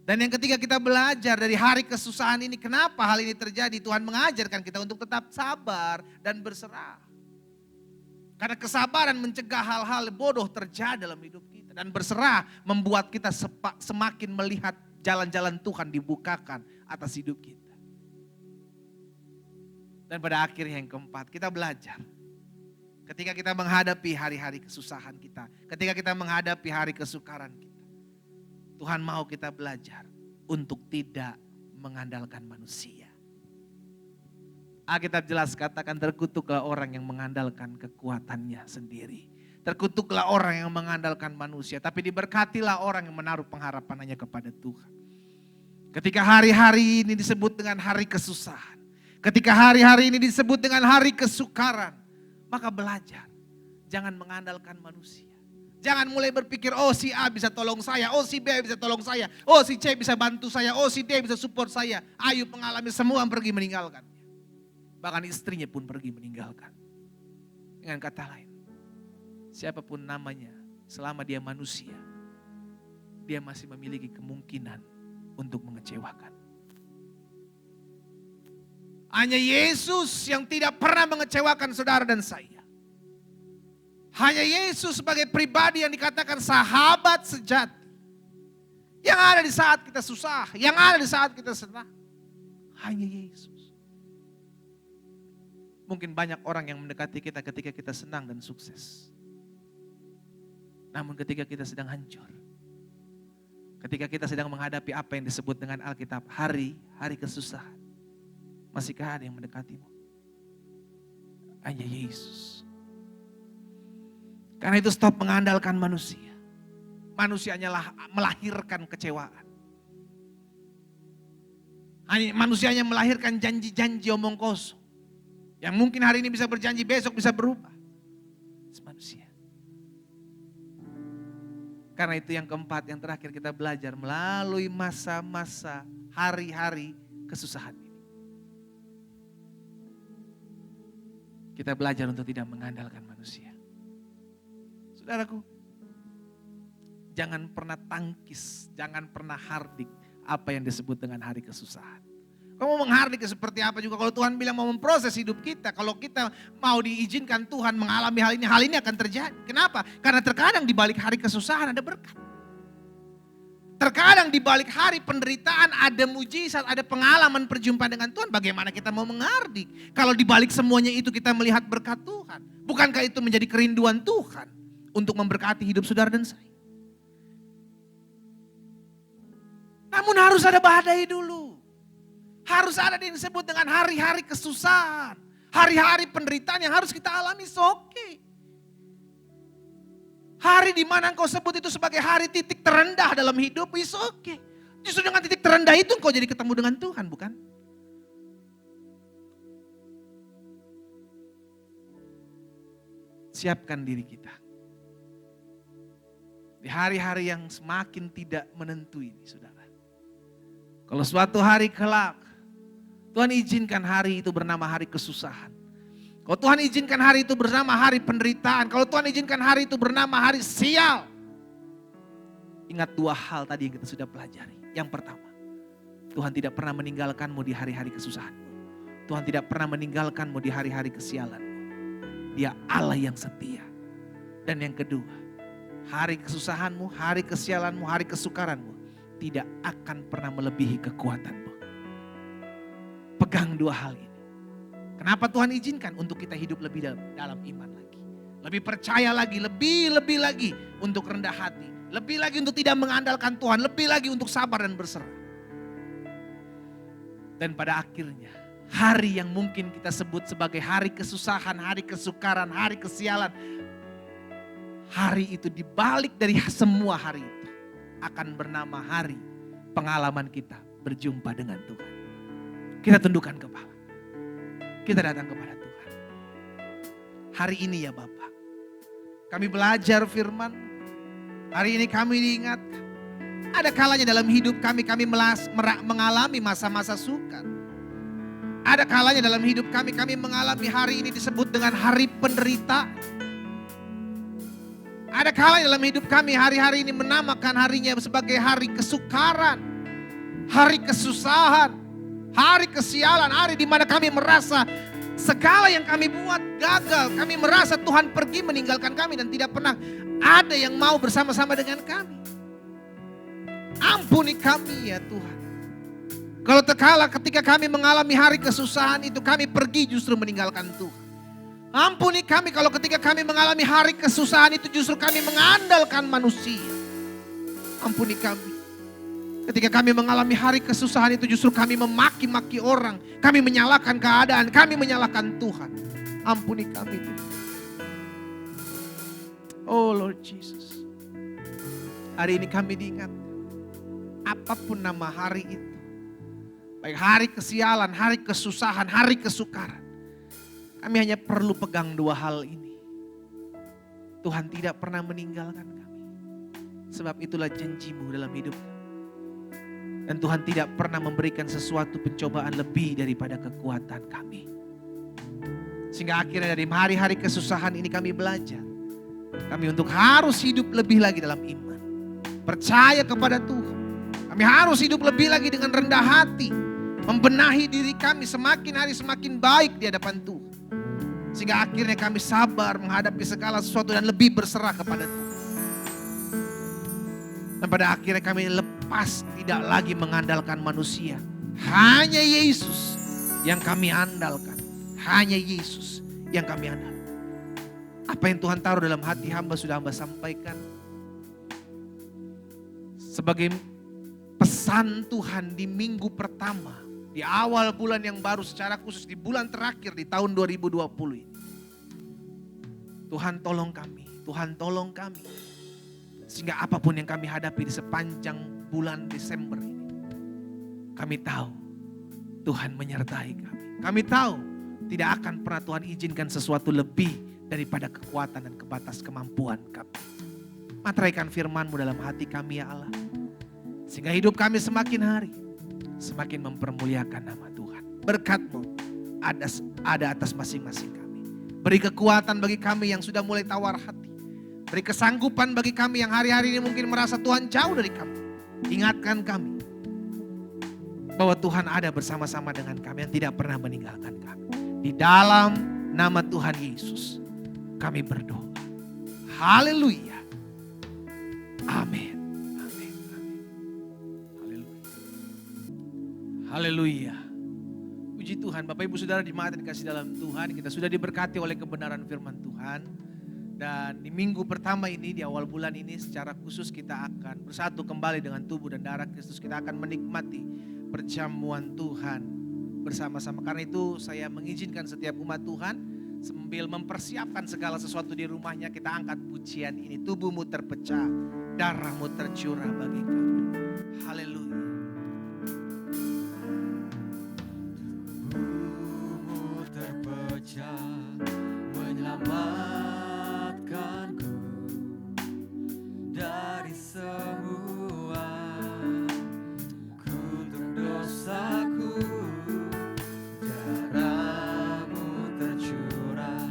Dan yang ketiga, kita belajar dari hari kesusahan ini. Kenapa hal ini terjadi? Tuhan mengajarkan kita untuk tetap sabar dan berserah. Karena kesabaran mencegah hal-hal bodoh terjadi dalam hidup kita. Dan berserah membuat kita semakin melihat jalan-jalan Tuhan dibukakan atas hidup kita. Dan pada akhirnya yang keempat, kita belajar. Ketika kita menghadapi hari-hari kesusahan kita. Ketika kita menghadapi hari kesukaran kita. Tuhan mau kita belajar untuk tidak mengandalkan manusia. Alkitab jelas katakan, terkutuklah orang yang mengandalkan kekuatannya sendiri. Terkutuklah orang yang mengandalkan manusia. Tapi diberkatilah orang yang menaruh pengharapannya kepada Tuhan. Ketika hari-hari ini disebut dengan hari kesusahan. Ketika hari-hari ini disebut dengan hari kesukaran. Maka belajar. Jangan mengandalkan manusia. Jangan mulai berpikir, oh si A bisa tolong saya, oh si B bisa tolong saya, oh si C bisa bantu saya, oh si D bisa support saya. Ayub mengalami semua pergi meninggalkan. Bahkan istrinya pun pergi meninggalkan. Dengan kata lain, siapapun namanya, selama dia manusia, dia masih memiliki kemungkinan untuk mengecewakan. Hanya Yesus yang tidak pernah mengecewakan saudara dan saya. Hanya Yesus sebagai pribadi yang dikatakan sahabat sejati. Yang ada di saat kita susah, yang ada di saat kita senang. Hanya Yesus. Mungkin banyak orang yang mendekati kita ketika kita senang dan sukses. Namun ketika kita sedang hancur. Ketika kita sedang menghadapi apa yang disebut dengan Alkitab hari kesusahan. Masihkah ada yang mendekatimu? Hanya Yesus. Karena itu stop mengandalkan manusia. Manusianya melahirkan kecewaan. Manusianya melahirkan janji-janji omong kosong. Yang mungkin hari ini bisa berjanji, besok bisa berubah. Manusia. Karena itu yang keempat, yang terakhir kita belajar melalui masa-masa hari-hari kesusahan ini. Kita belajar untuk tidak mengandalkan manusia. Saudaraku, jangan pernah tangkis, jangan pernah hardik apa yang disebut dengan hari kesusahan. Kamu menghardik seperti apa juga kalau Tuhan bilang mau memproses hidup kita. Kalau kita mau diizinkan Tuhan mengalami hal ini akan terjadi. Kenapa? Karena terkadang di balik hari kesusahan ada berkat. Terkadang di balik hari penderitaan ada mujizat, ada pengalaman perjumpaan dengan Tuhan. Bagaimana kita mau menghardik? Kalau di balik semuanya itu kita melihat berkat Tuhan. Bukankah itu menjadi kerinduan Tuhan untuk memberkati hidup saudara dan saya? Namun harus ada badai dulu. Harus ada yang disebut dengan hari-hari kesusahan. Hari-hari penderitaan yang harus kita alami, oke. Hari di mana engkau sebut itu sebagai hari titik terendah dalam hidup, oke. Justru dengan titik terendah itu engkau jadi ketemu dengan Tuhan, bukan? Siapkan diri kita. Di hari-hari yang semakin tidak menentu ini, saudara. Kalau suatu hari kelak, Tuhan izinkan hari itu bernama hari kesusahan. Kalau Tuhan izinkan hari itu bernama hari penderitaan. Kalau Tuhan izinkan hari itu bernama hari sial. Ingat dua hal tadi yang kita sudah pelajari. Yang pertama, Tuhan tidak pernah meninggalkanmu di hari-hari kesusahan. Tuhan tidak pernah meninggalkanmu di hari-hari kesialan. Dia Allah yang setia. Dan yang kedua, hari kesusahanmu, hari kesialanmu, hari kesukaranmu tidak akan pernah melebihi kekuatanmu. Pegang dua hal ini. Kenapa Tuhan izinkan? Untuk kita hidup lebih dalam iman lagi. Lebih percaya lagi, lebih lagi untuk rendah hati. Lebih lagi untuk tidak mengandalkan Tuhan. Lebih lagi untuk sabar dan berserah. Dan pada akhirnya hari yang mungkin kita sebut sebagai hari kesusahan, hari kesukaran, hari kesialan. Hari itu dibalik dari semua hari itu akan bernama hari pengalaman kita berjumpa dengan Tuhan. Kita tundukkan kepala. Kita datang kepada Tuhan. Hari ini ya Bapak, kami belajar firman. Hari ini kami diingatkan. Ada kalanya dalam hidup kami mengalami masa-masa sukar. Ada kalanya dalam hidup kami mengalami hari ini disebut dengan hari penderitaan. Ada kalanya dalam hidup kami hari-hari ini menamakan harinya sebagai hari kesukaran, hari kesusahan, hari kesialan, hari di mana kami merasa segala yang kami buat gagal. Kami merasa Tuhan pergi meninggalkan kami dan tidak pernah ada yang mau bersama-sama dengan kami. Ampuni kami ya Tuhan. Kalau terkala ketika kami mengalami hari kesusahan itu kami pergi justru meninggalkan Tuhan. Ampuni kami kalau ketika kami mengalami hari kesusahan itu justru kami mengandalkan manusia. Ampuni kami. Ketika kami mengalami hari kesusahan itu justru kami memaki-maki orang. Kami menyalahkan keadaan, kami menyalahkan Tuhan. Ampuni kami Tuhan. Oh Lord Jesus. Hari ini kami diingatkan. Apapun nama hari itu. Baik hari kesialan, hari kesusahan, hari kesukaran. Kami hanya perlu pegang dua hal ini. Tuhan tidak pernah meninggalkan kami. Sebab itulah janji-Mu dalam hidup kami. Dan Tuhan tidak pernah memberikan sesuatu pencobaan lebih daripada kekuatan kami. Sehingga akhirnya dari hari-hari kesusahan ini kami belajar. Kami untuk harus hidup lebih lagi dalam iman. Percaya kepada Tuhan. Kami harus hidup lebih lagi dengan rendah hati. Membenahi diri kami semakin hari semakin baik di hadapan Tuhan. Sehingga akhirnya kami sabar menghadapi segala sesuatu dan lebih berserah kepada Tuhan. Dan pada akhirnya kami lepas tidak lagi mengandalkan manusia. Hanya Yesus yang kami andalkan. Hanya Yesus yang kami andalkan. Apa yang Tuhan taruh dalam hati hamba sudah hamba sampaikan. Sebagai pesan Tuhan di minggu pertama. Di awal bulan yang baru secara khusus di bulan terakhir di tahun 2020 ini. Tuhan tolong kami, Tuhan tolong kami. Sehingga apapun yang kami hadapi di sepanjang bulan Desember ini. Kami tahu Tuhan menyertai kami. Kami tahu tidak akan pernah Tuhan izinkan sesuatu lebih daripada kekuatan dan kebatas kemampuan kami. Materaikan firman-Mu dalam hati kami ya Allah. Sehingga hidup kami semakin hari semakin mempermuliakan nama Tuhan. Berkat-Mu ada atas masing-masing kami. Beri kekuatan bagi kami yang sudah mulai tawar hati. Beri kesanggupan bagi kami yang hari-hari ini mungkin merasa Tuhan jauh dari kami. Ingatkan kami bahwa Tuhan ada bersama-sama dengan kami yang tidak pernah meninggalkan kami. Di dalam nama Tuhan Yesus kami berdoa. Haleluya. Amin. Haleluya. Puji Tuhan, Bapak Ibu Saudara jemaat yang dikasih dalam Tuhan, kita sudah diberkati oleh kebenaran firman Tuhan. Dan di minggu pertama ini, di awal bulan ini secara khusus kita akan bersatu kembali dengan tubuh dan darah Kristus. Kita akan menikmati perjamuan Tuhan bersama-sama. Karena itu saya mengizinkan setiap umat Tuhan sambil mempersiapkan segala sesuatu di rumahnya, kita angkat pujian ini. Tubuhmu terpecah, darahmu tercurah bagi kami. Haleluya. Menyelamatkanku dari semua kutuk dosaku. Darah-Mu tercurah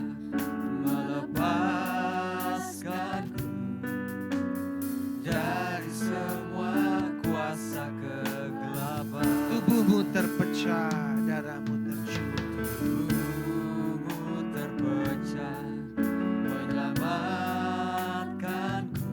melepaskanku dari semua kuasa kegelapan. Tubuhmu terpecah, darahmu tercurah. Menyelamatkanku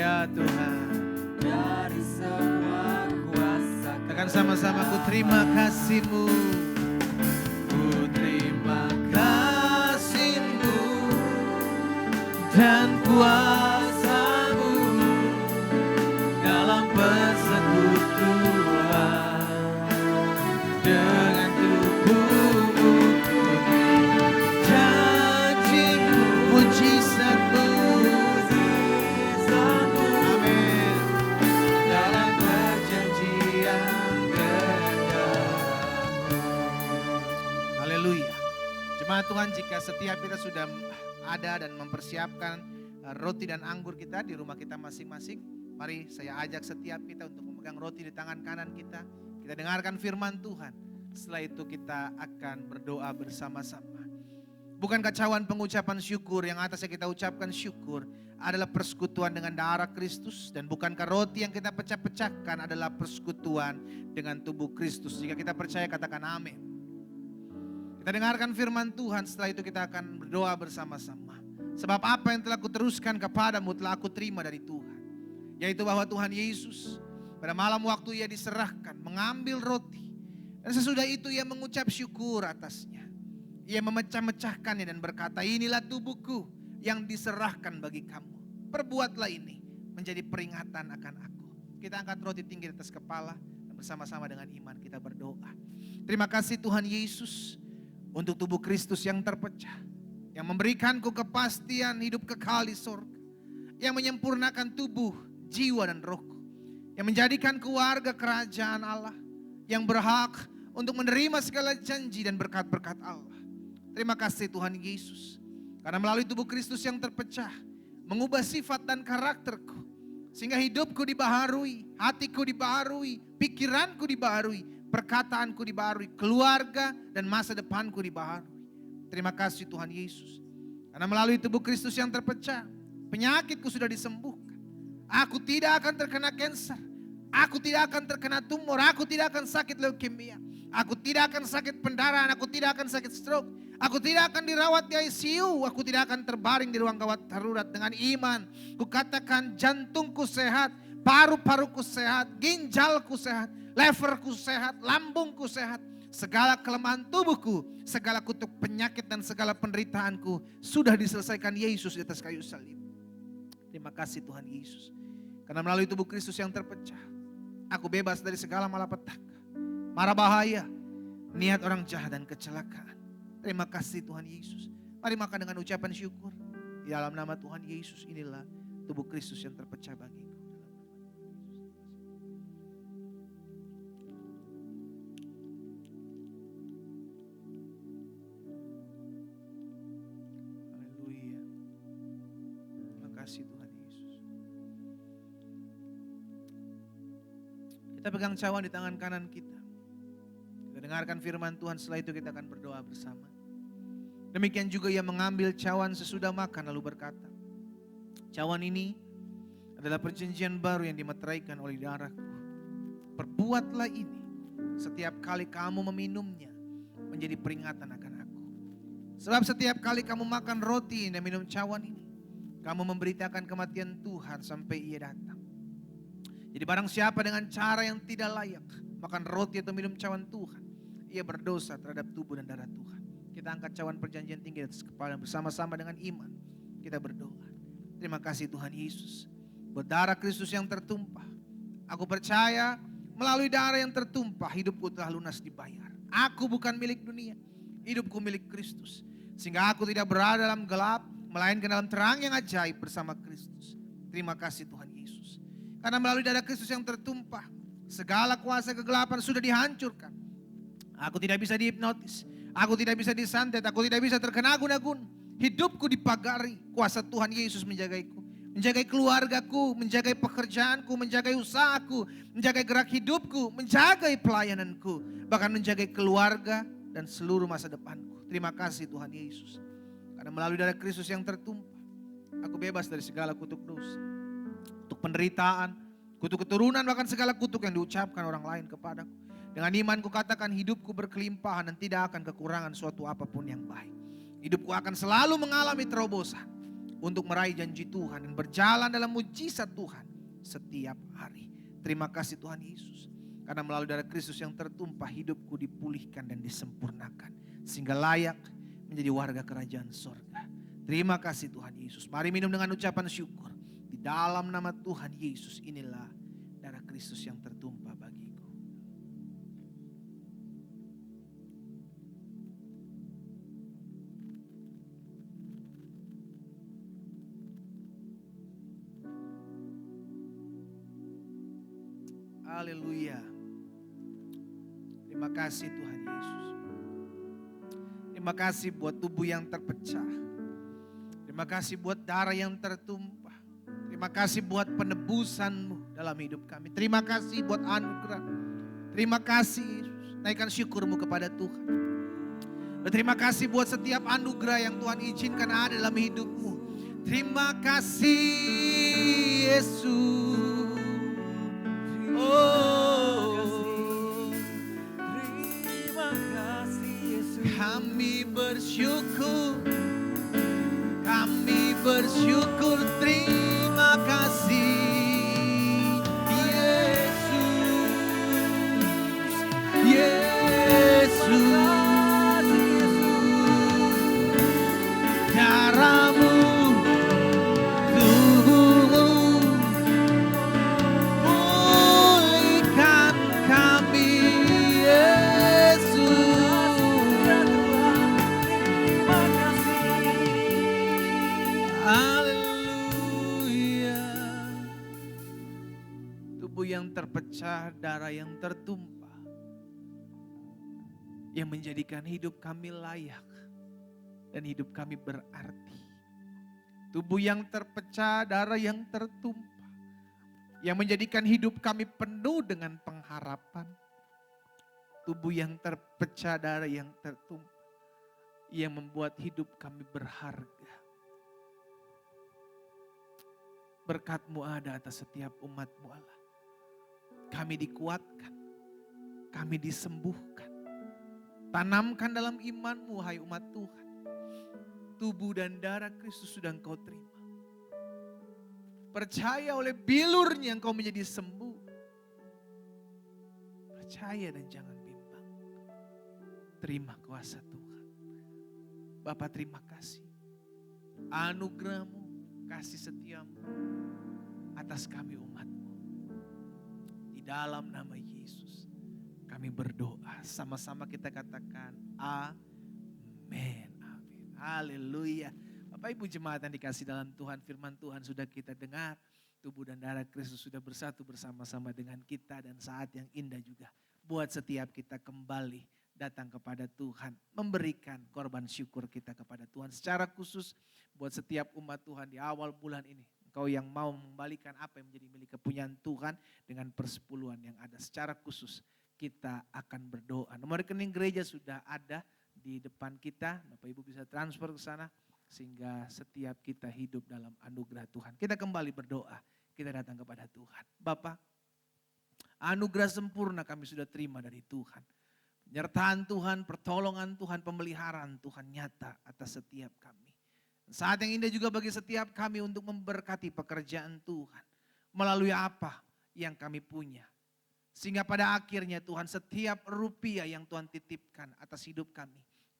Ya Tuhan. Dari semua kuasa. Tekan sama-sama, ku terima kasih-Mu. Ku terima kasih-Mu dan kuasa-Mu dalam persekutuan dengan tubuh-Mu. Ku terima janji-Mu, mujizat-Mu. Amin. Dalam perjanjian gendamu. Haleluya. Jemaat Tuhan, jika setiap kita sudah ada dan mempersiapkan roti dan anggur kita di rumah kita masing-masing, mari saya ajak setiap kita untuk memegang roti di tangan kanan kita. Kita dengarkan firman Tuhan. Setelah itu kita akan berdoa bersama-sama. Bukan kacauan pengucapan syukur, yang atasnya kita ucapkan syukur adalah persekutuan dengan darah Kristus. Dan bukankah roti yang kita pecah-pecahkan adalah persekutuan dengan tubuh Kristus. Jika kita percaya, katakan amin. Kita dengarkan firman Tuhan, setelah itu kita akan berdoa bersama-sama. Sebab apa yang telah kuteruskan kepadamu telah aku terima dari Tuhan. Yaitu bahwa Tuhan Yesus pada malam waktu ia diserahkan mengambil roti. Dan sesudah itu ia mengucap syukur atasnya. Ia memecah-mecahkannya dan berkata, inilah tubuhku yang diserahkan bagi kamu. Perbuatlah ini menjadi peringatan akan aku. Kita angkat roti tinggi di atas kepala dan bersama-sama dengan iman kita berdoa. Terima kasih Tuhan Yesus untuk tubuh Kristus yang terpecah. Yang memberikanku kepastian hidup kekal di surga. Yang menyempurnakan tubuh, jiwa dan rohku. Yang menjadikanku warga kerajaan Allah. Yang berhak untuk menerima segala janji dan berkat-berkat Allah. Terima kasih Tuhan Yesus. Karena melalui tubuh Kristus yang terpecah, mengubah sifat dan karakterku. Sehingga hidupku dibaharui, hatiku dibaharui, pikiranku dibaharui, perkataanku dibaharui, keluarga dan masa depanku dibaharui. Terima kasih Tuhan Yesus. Karena melalui tubuh Kristus yang terpecah, penyakitku sudah disembuhkan. Aku tidak akan terkena kanker. Aku tidak akan terkena tumor. Aku tidak akan sakit leukemia. Aku tidak akan sakit pendarahan. Aku tidak akan sakit stroke. Aku tidak akan dirawat di ICU. Aku tidak akan terbaring di ruang gawat darurat. Dengan iman, kukatakan jantungku sehat, paru-paruku sehat, ginjalku sehat, leverku sehat, lambungku sehat. Segala kelemahan tubuhku, segala kutuk penyakit dan segala penderitaanku sudah diselesaikan Yesus di atas kayu salib. Terima kasih Tuhan Yesus. Karena melalui tubuh Kristus yang terpecah, aku bebas dari segala malapetaka, mara bahaya, niat orang jahat dan kecelakaan. Terima kasih Tuhan Yesus. Mari makan dengan ucapan syukur. Di dalam nama Tuhan Yesus, inilah tubuh Kristus yang terpecah bagiku. Haleluya. Terima kasih Tuhan Yesus. Kita pegang cawan di tangan kanan kita. Kita dengarkan firman Tuhan, setelah itu kita akan berdoa bersama. Demikian juga ia mengambil cawan sesudah makan lalu berkata, cawan ini adalah perjanjian baru yang dimeteraikan oleh darahku. Perbuatlah ini setiap kali kamu meminumnya menjadi peringatan akan aku. Sebab setiap kali kamu makan roti dan minum cawan ini, kamu memberitakan kematian Tuhan sampai ia datang. Jadi barang siapa dengan cara yang tidak layak makan roti atau minum cawan Tuhan, ia berdosa terhadap tubuh dan darah Tuhan. Kita angkat cawan perjanjian tinggi di atas kepala bersama-sama dengan iman. Kita berdoa. Terima kasih Tuhan Yesus. Buat darah Kristus yang tertumpah. Aku percaya melalui darah yang tertumpah hidupku telah lunas dibayar. Aku bukan milik dunia. Hidupku milik Kristus. Sehingga aku tidak berada dalam gelap, melainkan dalam terang yang ajaib bersama Kristus. Terima kasih Tuhan Yesus. Karena melalui darah Kristus yang tertumpah, segala kuasa kegelapan sudah dihancurkan. Aku tidak bisa dihipnotis. Aku tidak bisa disantet, aku tidak bisa terkena gun-gun. Hidupku dipagari, kuasa Tuhan Yesus menjagaiku. Menjagai keluargaku, menjagai pekerjaanku, menjagai usahaku, menjagai gerak hidupku, menjagai pelayananku. Bahkan menjagai keluarga dan seluruh masa depanku. Terima kasih Tuhan Yesus. Karena melalui darah Kristus yang tertumpah, aku bebas dari segala kutuk dosa. Kutuk penderitaan, kutuk keturunan, bahkan segala kutuk yang diucapkan orang lain kepadaku. Dengan iman ku katakan hidupku berkelimpahan dan tidak akan kekurangan suatu apapun yang baik. Hidupku akan selalu mengalami terobosan. untuk meraih janji Tuhan dan berjalan dalam mujizat Tuhan setiap hari. Terima kasih Tuhan Yesus. Karena melalui darah Kristus yang tertumpah, hidupku dipulihkan dan disempurnakan. Sehingga layak menjadi warga kerajaan sorga. Terima kasih Tuhan Yesus. Mari minum dengan ucapan syukur. Di dalam nama Tuhan Yesus, inilah darah Kristus yang tertumpah bagiku. Haleluya. Terima kasih Tuhan Yesus. Terima kasih buat tubuh yang terpecah. Terima kasih buat darah yang tertumpah. Terima kasih buat penebusan-Mu dalam hidup kami. Terima kasih buat anugerah. Terima kasih Yesus. Naikkan syukur-Mu kepada Tuhan. Terima kasih buat setiap anugerah yang Tuhan izinkan ada dalam hidup-Mu. Terima kasih Yesus. Terima kasih Yesus. Kami bersyukur, kami bersyukur, terima kasih Yesus, Yesus, darah-Mu, tubuh-Mu, pulihkan kami Yesus. Haleluya. Tubuh yang terpecah, darah yang tertumpah, yang menjadikan hidup kami layak dan hidup kami berarti. Tubuh yang terpecah, darah yang tertumpah, yang menjadikan hidup kami penuh dengan pengharapan. Tubuh yang terpecah, darah yang tertumpah, yang membuat hidup kami berharga. Berkat-Mu ada atas setiap umat-Mu Allah. Kami dikuatkan, kami disembuhkan. Tanamkan dalam iman-Mu hai umat Tuhan. Tubuh dan darah Kristus sudah Engkau terima. Percaya oleh bilurnya Engkau menjadi sembuh. Percaya dan jangan bimbang. Terima kuasa Tuhan. Bapa terima kasih. Anugerah-Mu, kasih setia-Mu atas kami umat-Mu. Di dalam nama Yesus kami berdoa. Sama-sama kita katakan amin. Amin. Haleluya. Bapak Ibu jemaat yang dikasih dalam Tuhan, firman Tuhan sudah kita dengar. Tubuh dan darah Kristus sudah bersatu bersama-sama dengan kita, dan saat yang indah juga buat setiap kita kembali datang kepada Tuhan, memberikan korban syukur kita kepada Tuhan. Secara khusus buat setiap umat Tuhan di awal bulan ini, engkau yang mau mengembalikan apa yang menjadi milik kepunyaan Tuhan dengan persepuluhan yang ada. Secara khusus kita akan berdoa. Nomor rekening gereja sudah ada di depan kita, Bapak Ibu bisa transfer ke sana sehingga setiap kita hidup dalam anugerah Tuhan. Kita kembali berdoa, kita datang kepada Tuhan. Bapa, anugerah sempurna kami sudah terima dari Tuhan. Penyertaan Tuhan, pertolongan Tuhan, pemeliharaan Tuhan nyata atas setiap kami. Saat yang indah juga bagi setiap kami untuk memberkati pekerjaan Tuhan. Melalui apa yang kami punya. Sehingga pada akhirnya Tuhan, setiap rupiah yang Tuhan titipkan atas hidup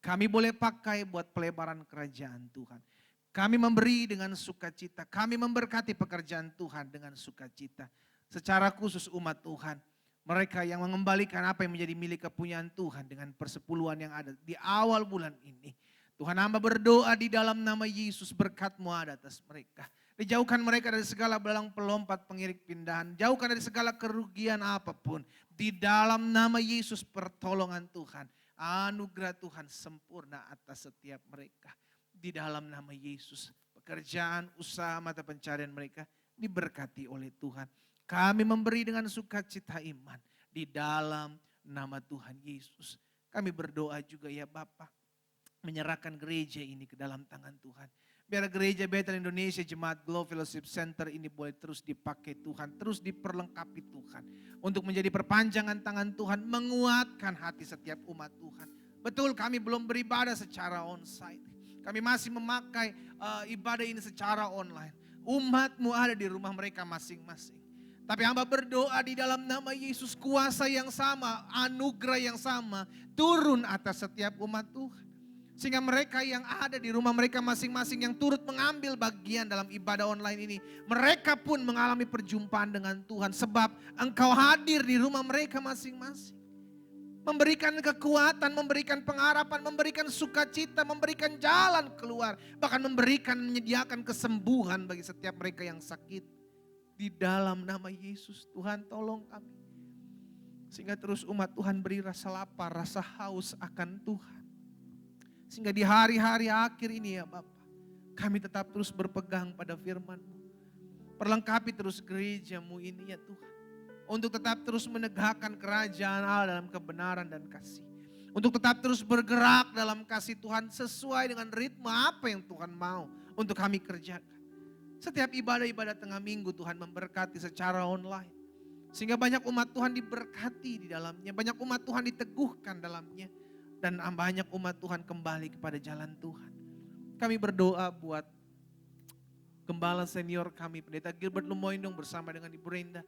kami boleh pakai buat pelebaran kerajaan Tuhan. Kami memberi dengan sukacita, kami memberkati pekerjaan Tuhan dengan sukacita. Secara khusus umat Tuhan, mereka yang mengembalikan apa yang menjadi milik kepunyaan Tuhan dengan persepuluhan yang ada di awal bulan ini. Tuhan, hamba berdoa di dalam nama Yesus, berkat-Mu ada atas mereka. Dijauhkan mereka dari segala belang pelompat pengirik pindahan. Jauhkan dari segala kerugian apapun. Di dalam nama Yesus, pertolongan Tuhan, anugerah Tuhan sempurna atas setiap mereka. Di dalam nama Yesus, pekerjaan, usaha, mata pencarian mereka diberkati oleh Tuhan. Kami memberi dengan sukacita iman di dalam nama Tuhan Yesus. Kami berdoa juga ya Bapa, menyerahkan gereja ini ke dalam tangan Tuhan. Biar gereja Bethel Indonesia Jemaat Glow Fellowship Center ini boleh terus dipakai Tuhan, terus diperlengkapi Tuhan. Untuk menjadi perpanjangan tangan Tuhan, menguatkan hati setiap umat Tuhan. Betul, kami belum beribadah secara onsite. Kami masih memakai ibadah ini secara online. Umat-Mu ada di rumah mereka masing-masing. Tapi hamba berdoa di dalam nama Yesus, kuasa yang sama, anugerah yang sama turun atas setiap umat Tuhan. Sehingga mereka yang ada di rumah mereka masing-masing yang turut mengambil bagian dalam ibadah online ini, mereka pun mengalami perjumpaan dengan Tuhan. Sebab Engkau hadir di rumah mereka masing-masing. Memberikan kekuatan, memberikan pengharapan, memberikan sukacita, memberikan jalan keluar. Bahkan menyediakan kesembuhan bagi setiap mereka yang sakit. Di dalam nama Yesus, Tuhan tolong kami. Sehingga terus umat Tuhan beri rasa lapar, rasa haus akan Tuhan. Sehingga di hari-hari akhir ini ya Bapak, kami tetap terus berpegang pada firman-Mu. Perlengkapi terus gereja-Mu ini ya Tuhan. Untuk tetap terus menegakkan kerajaan Allah dalam kebenaran dan kasih. Untuk tetap terus bergerak dalam kasih Tuhan sesuai dengan ritme apa yang Tuhan mau untuk kami kerjakan. Setiap ibadah-ibadah tengah minggu Tuhan memberkati secara online. Sehingga banyak umat Tuhan diberkati di dalamnya. Banyak umat Tuhan diteguhkan dalamnya. Dan banyak umat Tuhan kembali kepada jalan Tuhan. Kami berdoa buat gembala senior kami, Pendeta Gilbert Lumoindong bersama dengan Ibu Renda.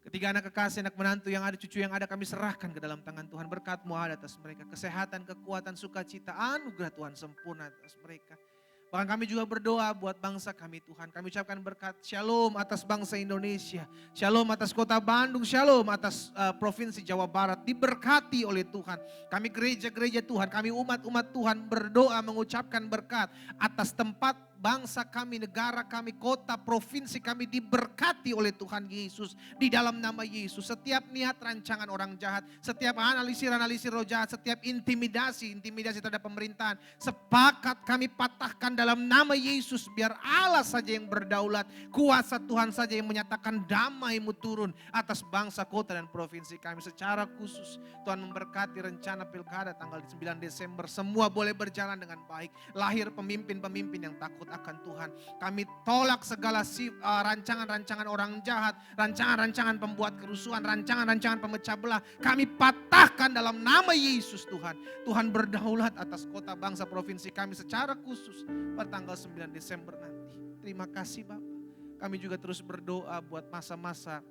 Ketiga anak kekasih, anak menantu yang ada, cucu yang ada kami serahkan ke dalam tangan Tuhan. Berkat-Mu ada atas mereka. Kesehatan, kekuatan, sukacita, anugerah Tuhan sempurna atas mereka. Bahkan kami juga berdoa buat bangsa kami Tuhan. Kami ucapkan berkat shalom atas bangsa Indonesia. Shalom atas kota Bandung. Shalom atas provinsi Jawa Barat. Diberkati oleh Tuhan. Kami gereja-gereja Tuhan. Kami umat-umat Tuhan berdoa mengucapkan berkat atas tempat bangsa kami, negara kami, kota, provinsi kami diberkati oleh Tuhan Yesus. Di dalam nama Yesus, setiap niat rancangan orang jahat, setiap analisir roh jahat, setiap intimidasi terhadap pemerintahan, sepakat kami patahkan dalam nama Yesus. Biar Allah saja yang berdaulat, kuasa Tuhan saja yang menyatakan damai-Mu turun atas bangsa, kota dan provinsi kami. Secara khusus Tuhan memberkati rencana pilkada tanggal 9 Desember. Semua boleh berjalan dengan baik. Lahir pemimpin-pemimpin yang takut akan Tuhan. Kami tolak segala rancangan-rancangan orang jahat, rancangan-rancangan pembuat kerusuhan, rancangan-rancangan pemecah belah. Kami patahkan dalam nama Yesus Tuhan. Tuhan berdaulat atas kota, bangsa, provinsi kami secara khusus pada tanggal 9 Desember nanti. Terima kasih Bapak. Kami juga terus berdoa buat masa-masa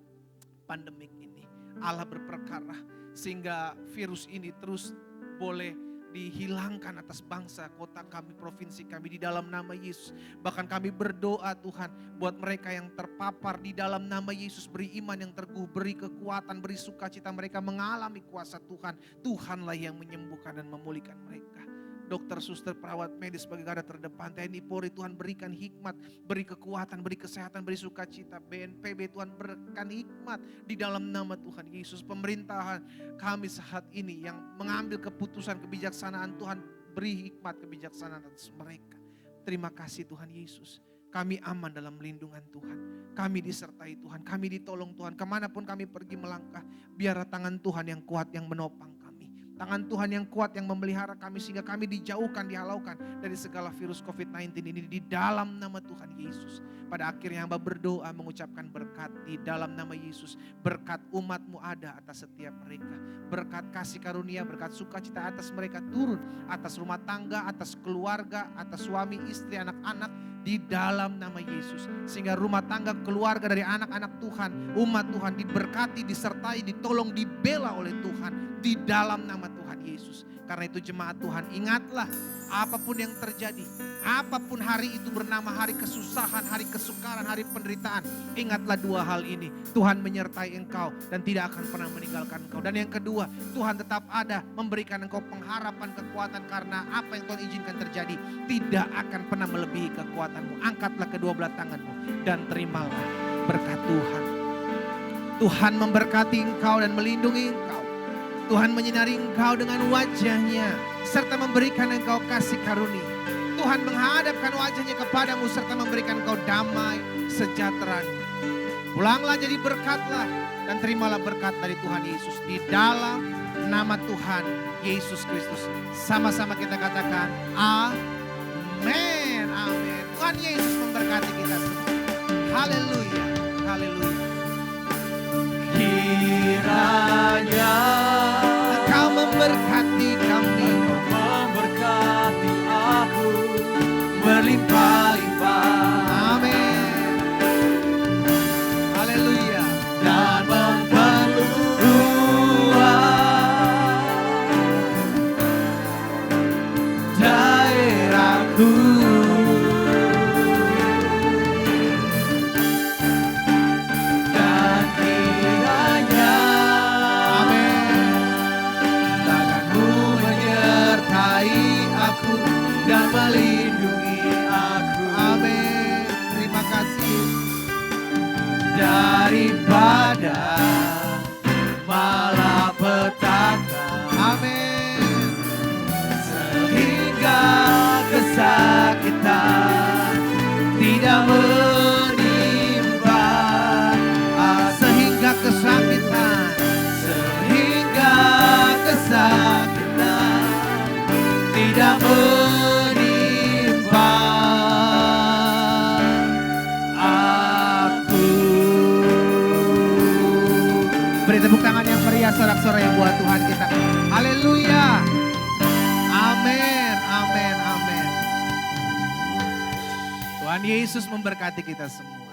pandemik ini. Allah berperkara sehingga virus ini terus boleh dihilangkan atas bangsa, kota kami, provinsi kami di dalam nama Yesus. Bahkan kami berdoa Tuhan buat mereka yang terpapar di dalam nama Yesus. Beri iman yang teguh, beri kekuatan, beri sukacita mereka mengalami kuasa Tuhan. Tuhanlah yang menyembuhkan dan memulihkan mereka. Dokter, suster, perawat medis sebagai garda terdepan, TNI Polri Tuhan berikan hikmat, beri kekuatan, beri kesehatan, beri sukacita. BNPB Tuhan berikan hikmat di dalam nama Tuhan Yesus. Pemerintahan kami saat ini yang mengambil keputusan kebijaksanaan, Tuhan beri hikmat kebijaksanaan atas mereka. Terima kasih Tuhan Yesus. Kami aman dalam lindungan Tuhan. Kami disertai Tuhan, kami ditolong Tuhan. Kemanapun kami pergi melangkah, biarlah tangan Tuhan yang kuat yang menopang. Tangan Tuhan yang kuat yang memelihara kami sehingga kami dijauhkan, dihalaukan dari segala virus COVID-19 ini di dalam nama Tuhan Yesus. Pada akhirnya hamba berdoa mengucapkan berkat di dalam nama Yesus. Berkat umat-Mu ada atas setiap mereka. Berkat kasih karunia, berkat sukacita atas mereka turun. Atas rumah tangga, atas keluarga, atas suami, istri, anak-anak. Di dalam nama Yesus. Sehingga rumah tangga, keluarga dari anak-anak Tuhan, umat Tuhan diberkati, disertai, ditolong, dibela oleh Tuhan. Di dalam nama Tuhan Yesus. Karena itu jemaat Tuhan, ingatlah apapun yang terjadi. Apapun hari itu bernama hari kesusahan, hari kesukaran, hari penderitaan. Ingatlah dua hal ini. Tuhan menyertai engkau dan tidak akan pernah meninggalkan engkau. Dan yang kedua, Tuhan tetap ada memberikan engkau pengharapan, kekuatan. Karena apa yang Tuhan izinkan terjadi tidak akan pernah melebihi kekuatanmu. Angkatlah kedua belah tanganmu dan terimalah berkat Tuhan. Tuhan memberkati engkau dan melindungi engkau. Tuhan menyinari engkau dengan wajahnya serta memberikan engkau kasih karunia. Tuhan menghadapkan wajahnya kepadamu serta memberikan engkau damai sejahtera. Pulanglah jadi berkatlah dan terimalah berkat dari Tuhan Yesus di dalam nama Tuhan Yesus Kristus. Sama-sama kita katakan amin. Amin. Tuhan Yesus memberkati kita semua. Haleluya. Haleluya. Kiranya Engkau memberkati kami, memberkati aku. daripada malapetaka. Amin. Sehingga kesakitan tidak menimpa. Sehingga kesakitan tidak menimpa aku. Beri tepuk tangan yang meriah sorak-sorai yang buat Tuhan kita. Haleluya. Amin, amin, amin. Tuhan Yesus memberkati kita semua.